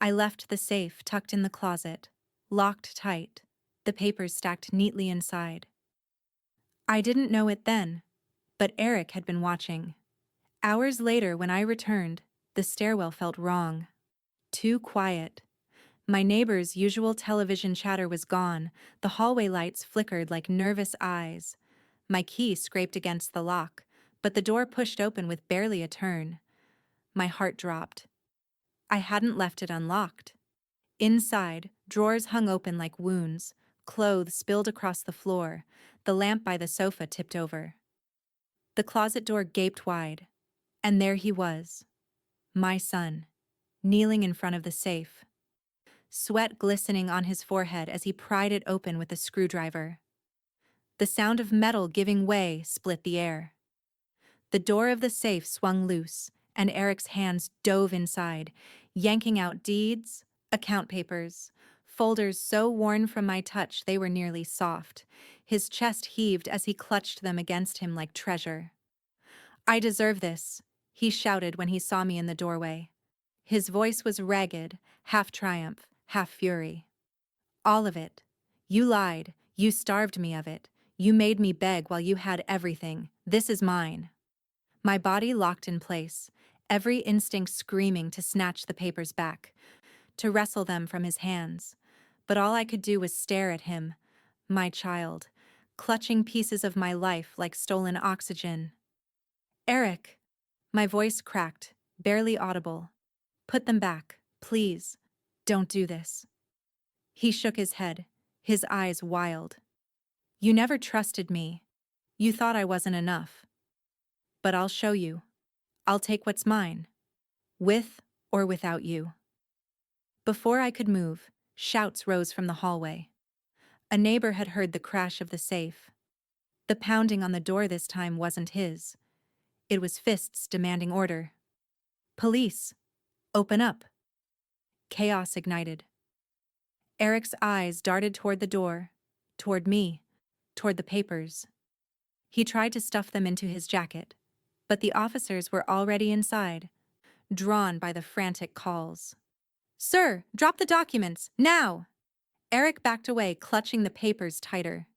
I left the safe tucked in the closet, locked tight, the papers stacked neatly inside. I didn't know it then, but Eric had been watching. Hours later, when I returned, the stairwell felt wrong. Too quiet. My neighbor's usual television chatter was gone, the hallway lights flickered like nervous eyes. My key scraped against the lock, but the door pushed open with barely a turn. My heart dropped. I hadn't left it unlocked. Inside, drawers hung open like wounds, clothes spilled across the floor, the lamp by the sofa tipped over. The closet door gaped wide, and there he was, my son, kneeling in front of the safe, sweat glistening on his forehead as he pried it open with a screwdriver. The sound of metal giving way split the air. The door of the safe swung loose, and Eric's hands dove inside, yanking out deeds, account papers, folders so worn from my touch they were nearly soft. His chest heaved as he clutched them against him like treasure. "I deserve this," he shouted when he saw me in the doorway. His voice was ragged, half triumph, half fury. "All of it. You lied. You starved me of it. You made me beg while you had everything. This is mine." My body locked in place, every instinct screaming to snatch the papers back, to wrestle them from his hands. But all I could do was stare at him, my child, clutching pieces of my life like stolen oxygen. Eric! My voice cracked, barely audible. Put them back, please. Don't do this. He shook his head, his eyes wild. You never trusted me. You thought I wasn't enough. But I'll show you. I'll take what's mine. With or without you. Before I could move, shouts rose from the hallway. A neighbor had heard the crash of the safe. The pounding on the door this time wasn't his. It was fists demanding order. Police! Open up! Chaos ignited. Eric's eyes darted toward the door, toward me, toward the papers. He tried to stuff them into his jacket, but the officers were already inside, drawn by the frantic calls. Sir, drop the documents, now! Eric backed away, clutching the papers tighter.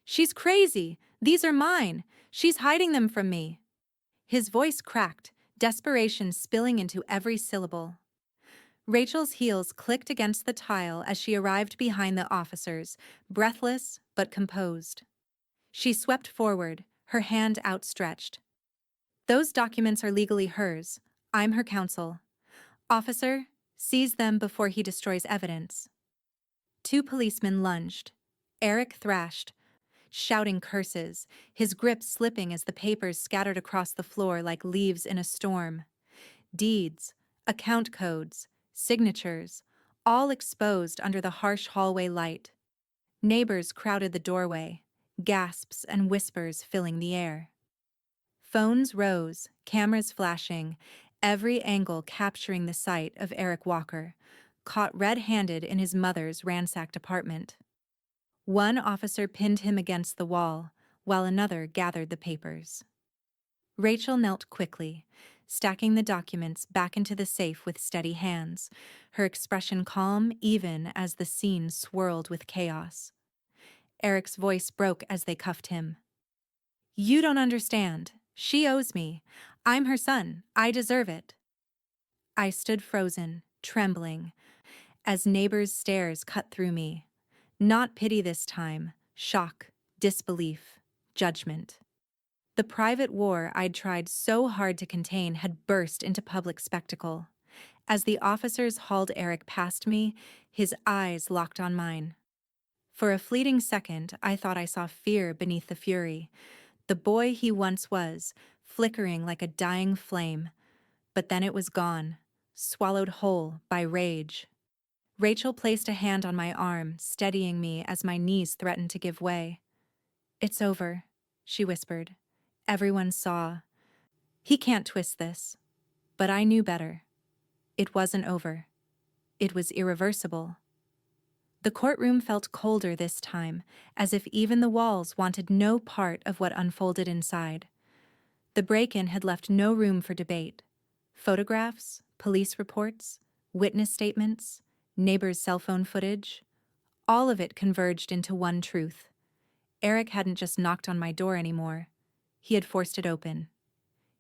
She's crazy! These are mine! She's hiding them from me! His voice cracked, desperation spilling into every syllable. Rachel's heels clicked against the tile as she arrived behind the officers, breathless but composed. She swept forward, her hand outstretched. Those documents are legally hers. I'm her counsel. Officer, seize them before he destroys evidence. 2 policemen lunged. Eric thrashed, shouting curses, his grip slipping as the papers scattered across the floor like leaves in a storm. Deeds, account codes, signatures, all exposed under the harsh hallway light. Neighbors crowded the doorway, gasps and whispers filling the air. Phones rose, cameras flashing, every angle capturing the sight of Eric Walker, caught red-handed in his mother's ransacked apartment. One officer pinned him against the wall, while another gathered the papers. Rachel knelt quickly, stacking the documents back into the safe with steady hands, her expression calm even as the scene swirled with chaos. Eric's voice broke as they cuffed him. You don't understand. She owes me. I'm her son. I deserve it. I stood frozen, trembling, as neighbors' stares cut through me. Not pity this time, shock, disbelief, judgment. The private war I'd tried so hard to contain had burst into public spectacle. As the officers hauled Eric past me, his eyes locked on mine. For a fleeting second, I thought I saw fear beneath the fury, the boy he once was, flickering like a dying flame. But then it was gone, swallowed whole by rage. Rachel placed a hand on my arm, steadying me as my knees threatened to give way. It's over, she whispered. Everyone saw. He can't twist this. But I knew better. It wasn't over. It was irreversible. The courtroom felt colder this time, as if even the walls wanted no part of what unfolded inside. The break-in had left no room for debate. Photographs, police reports, witness statements, neighbors' cell phone footage, all of it converged into one truth. Eric hadn't just knocked on my door anymore. He had forced it open.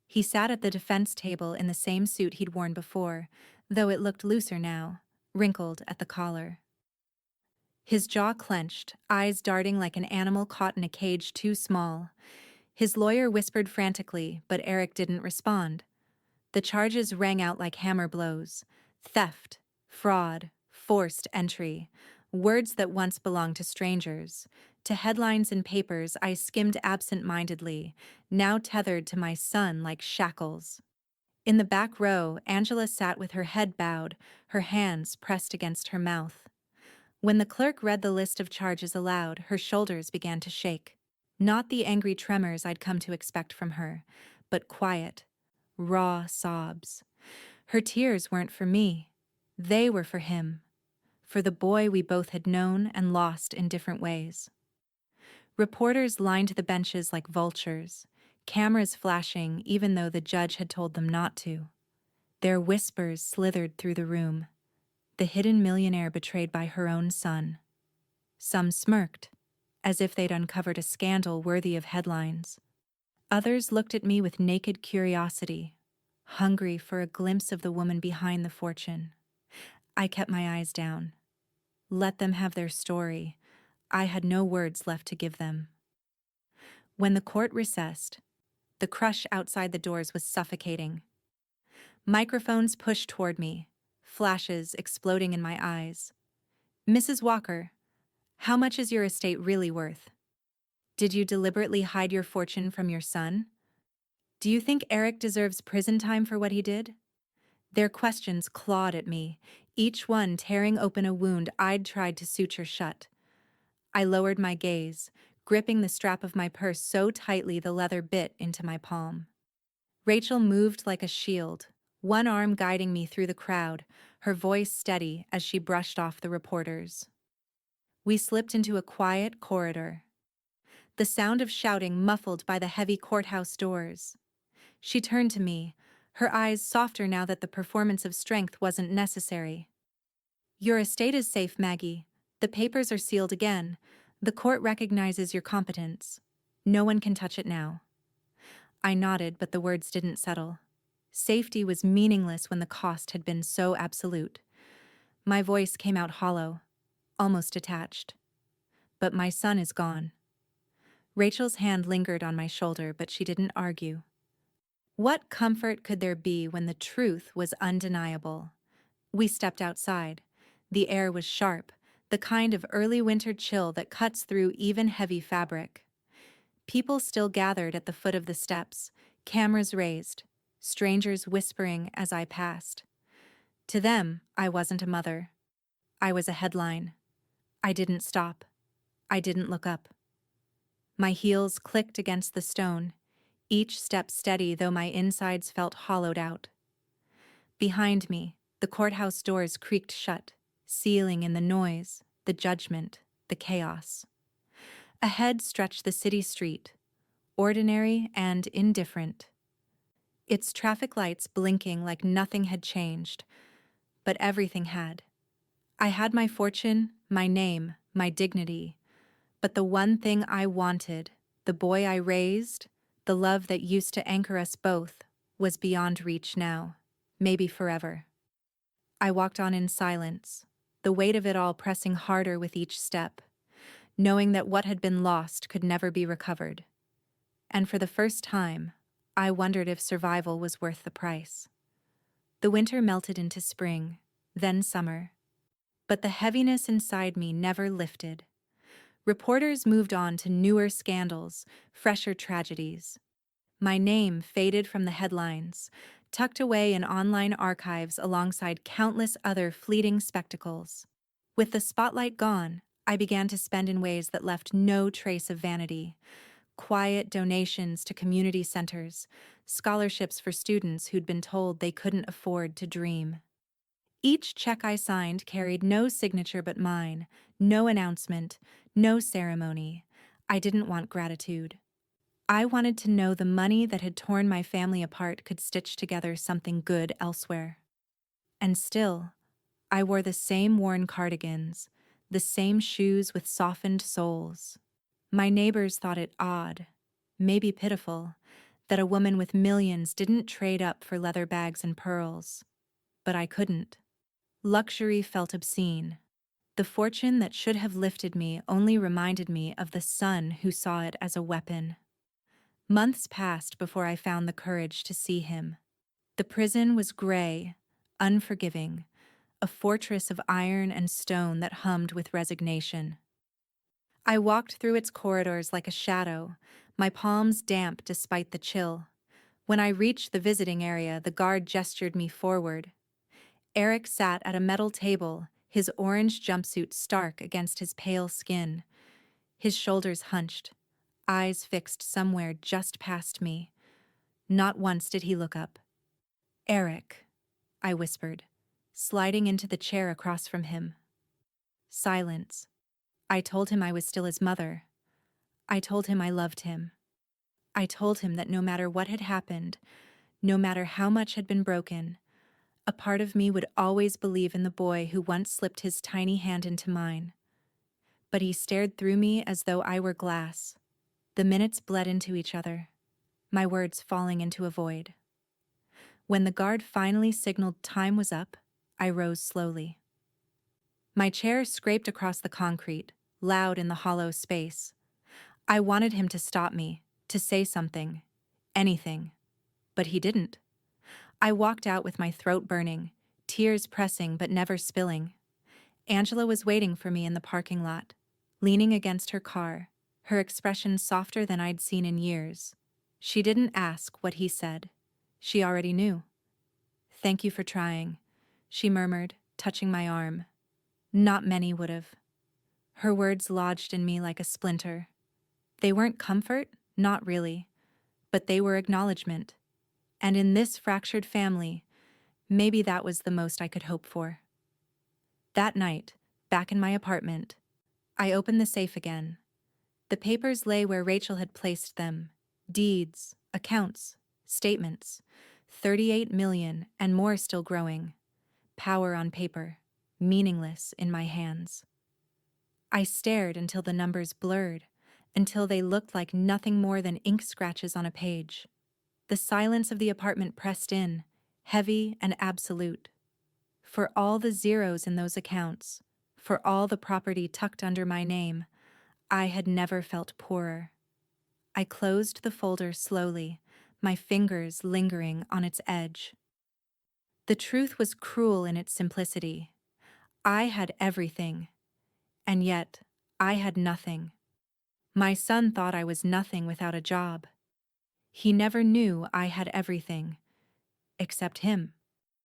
He sat at the defense table in the same suit he'd worn before, though it looked looser now, wrinkled at the collar. His jaw clenched, eyes darting like an animal caught in a cage too small. His lawyer whispered frantically, but Eric didn't respond. The charges rang out like hammer blows. Theft, fraud, forced entry, words that once belonged to strangers. To headlines and papers I skimmed absent-mindedly, now tethered to my son like shackles. In the back row, Angela sat with her head bowed, her hands pressed against her mouth. When the clerk read the list of charges aloud, her shoulders began to shake. Not the angry tremors I'd come to expect from her, but quiet, raw sobs. Her tears weren't for me. They were for him, for the boy we both had known and lost in different ways. Reporters lined the benches like vultures, cameras flashing even though the judge had told them not to. Their whispers slithered through the room, the hidden millionaire betrayed by her own son. Some smirked, as if they'd uncovered a scandal worthy of headlines. Others looked at me with naked curiosity, hungry for a glimpse of the woman behind the fortune. I kept my eyes down. Let them have their story. I had no words left to give them. When the court recessed, The crush outside the doors was suffocating. Microphones pushed toward me, flashes exploding in my eyes. Mrs. Walker, how much is your estate really worth? Did you deliberately hide your fortune from your son? Do you think Eric deserves prison time for what he did? Their questions clawed at me, each one tearing open a wound I'd tried to suture shut. I lowered my gaze, gripping the strap of my purse so tightly the leather bit into my palm. Rachel moved like a shield, one arm guiding me through the crowd, her voice steady as she brushed off the reporters. We slipped into a quiet corridor, the sound of shouting muffled by the heavy courthouse doors. She turned to me, her eyes softer now that the performance of strength wasn't necessary. Your estate is safe, Maggie. The papers are sealed again. The court recognizes your competence. No one can touch it now. I nodded, but the words didn't settle. Safety was meaningless when the cost had been so absolute. My voice came out hollow, almost detached. But my son is gone. Rachel's hand lingered on my shoulder, but she didn't argue. What comfort could there be when the truth was undeniable? We stepped outside. The air was sharp, the kind of early winter chill that cuts through even heavy fabric. People still gathered at the foot of the steps, cameras raised, strangers whispering as I passed. To them, I wasn't a mother. I was a headline. I didn't stop. I didn't look up. My heels clicked against the stone, each step steady though my insides felt hollowed out. Behind me, the courthouse doors creaked shut, sealing in the noise, the judgment, the chaos. Ahead stretched the city street, ordinary and indifferent. Its traffic lights blinking like nothing had changed, but everything had. I had my fortune, my name, my dignity, but the one thing I wanted, the boy I raised, the love that used to anchor us both, was beyond reach now, maybe forever. I walked on in silence, the weight of it all pressing harder with each step, knowing that what had been lost could never be recovered. And for the first time, I wondered if survival was worth the price. The winter melted into spring, then summer, but the heaviness inside me never lifted. Reporters moved on to newer scandals, fresher tragedies. My name faded from the headlines, tucked away in online archives alongside countless other fleeting spectacles. With the spotlight gone, I began to spend in ways that left no trace of vanity. Quiet donations to community centers, scholarships for students who'd been told they couldn't afford to dream. Each check I signed carried no signature but mine, no announcement, no ceremony. I didn't want gratitude. I wanted to know the money that had torn my family apart could stitch together something good elsewhere. And still, I wore the same worn cardigans, the same shoes with softened soles. My neighbors thought it odd, maybe pitiful, that a woman with millions didn't trade up for leather bags and pearls. But I couldn't. Luxury felt obscene. The fortune that should have lifted me only reminded me of the son who saw it as a weapon. Months passed before I found the courage to see him. The prison was gray, unforgiving, a fortress of iron and stone that hummed with resignation. I walked through its corridors like a shadow, my palms damp despite the chill. When I reached the visiting area, the guard gestured me forward. Eric sat at a metal table, his orange jumpsuit stark against his pale skin. His shoulders hunched, eyes fixed somewhere just past me. Not once did he look up. "Eric," I whispered, sliding into the chair across from him. Silence. I told him I was still his mother. I told him I loved him. I told him that no matter what had happened, no matter how much had been broken, a part of me would always believe in the boy who once slipped his tiny hand into mine. But he stared through me as though I were glass. The minutes bled into each other, my words falling into a void. When the guard finally signaled time was up, I rose slowly. My chair scraped across the concrete, loud in the hollow space. I wanted him to stop me, to say something. anything. But he didn't. I walked out with my throat burning, tears pressing but never spilling. Angela was waiting for me in the parking lot, leaning against her car, her expression softer than I'd seen in years. She didn't ask what he said. She already knew. "Thank you for trying," she murmured, touching my arm. "Not many would have." Her words lodged in me like a splinter. They weren't comfort, not really, but they were acknowledgement. And in this fractured family, maybe that was the most I could hope for. That night, back in my apartment, I opened the safe again. The papers lay where Rachel had placed them. Deeds, accounts, statements. 38 million and more still growing. Power on paper, meaningless in my hands. I stared until the numbers blurred, until they looked like nothing more than ink scratches on a page. The silence of the apartment pressed in, heavy and absolute. For all the zeros in those accounts, for all the property tucked under my name, I had never felt poorer. I closed the folder slowly, my fingers lingering on its edge. The truth was cruel in its simplicity. I had everything, and yet I had nothing. My son thought I was nothing without a job. He never knew I had everything, except him.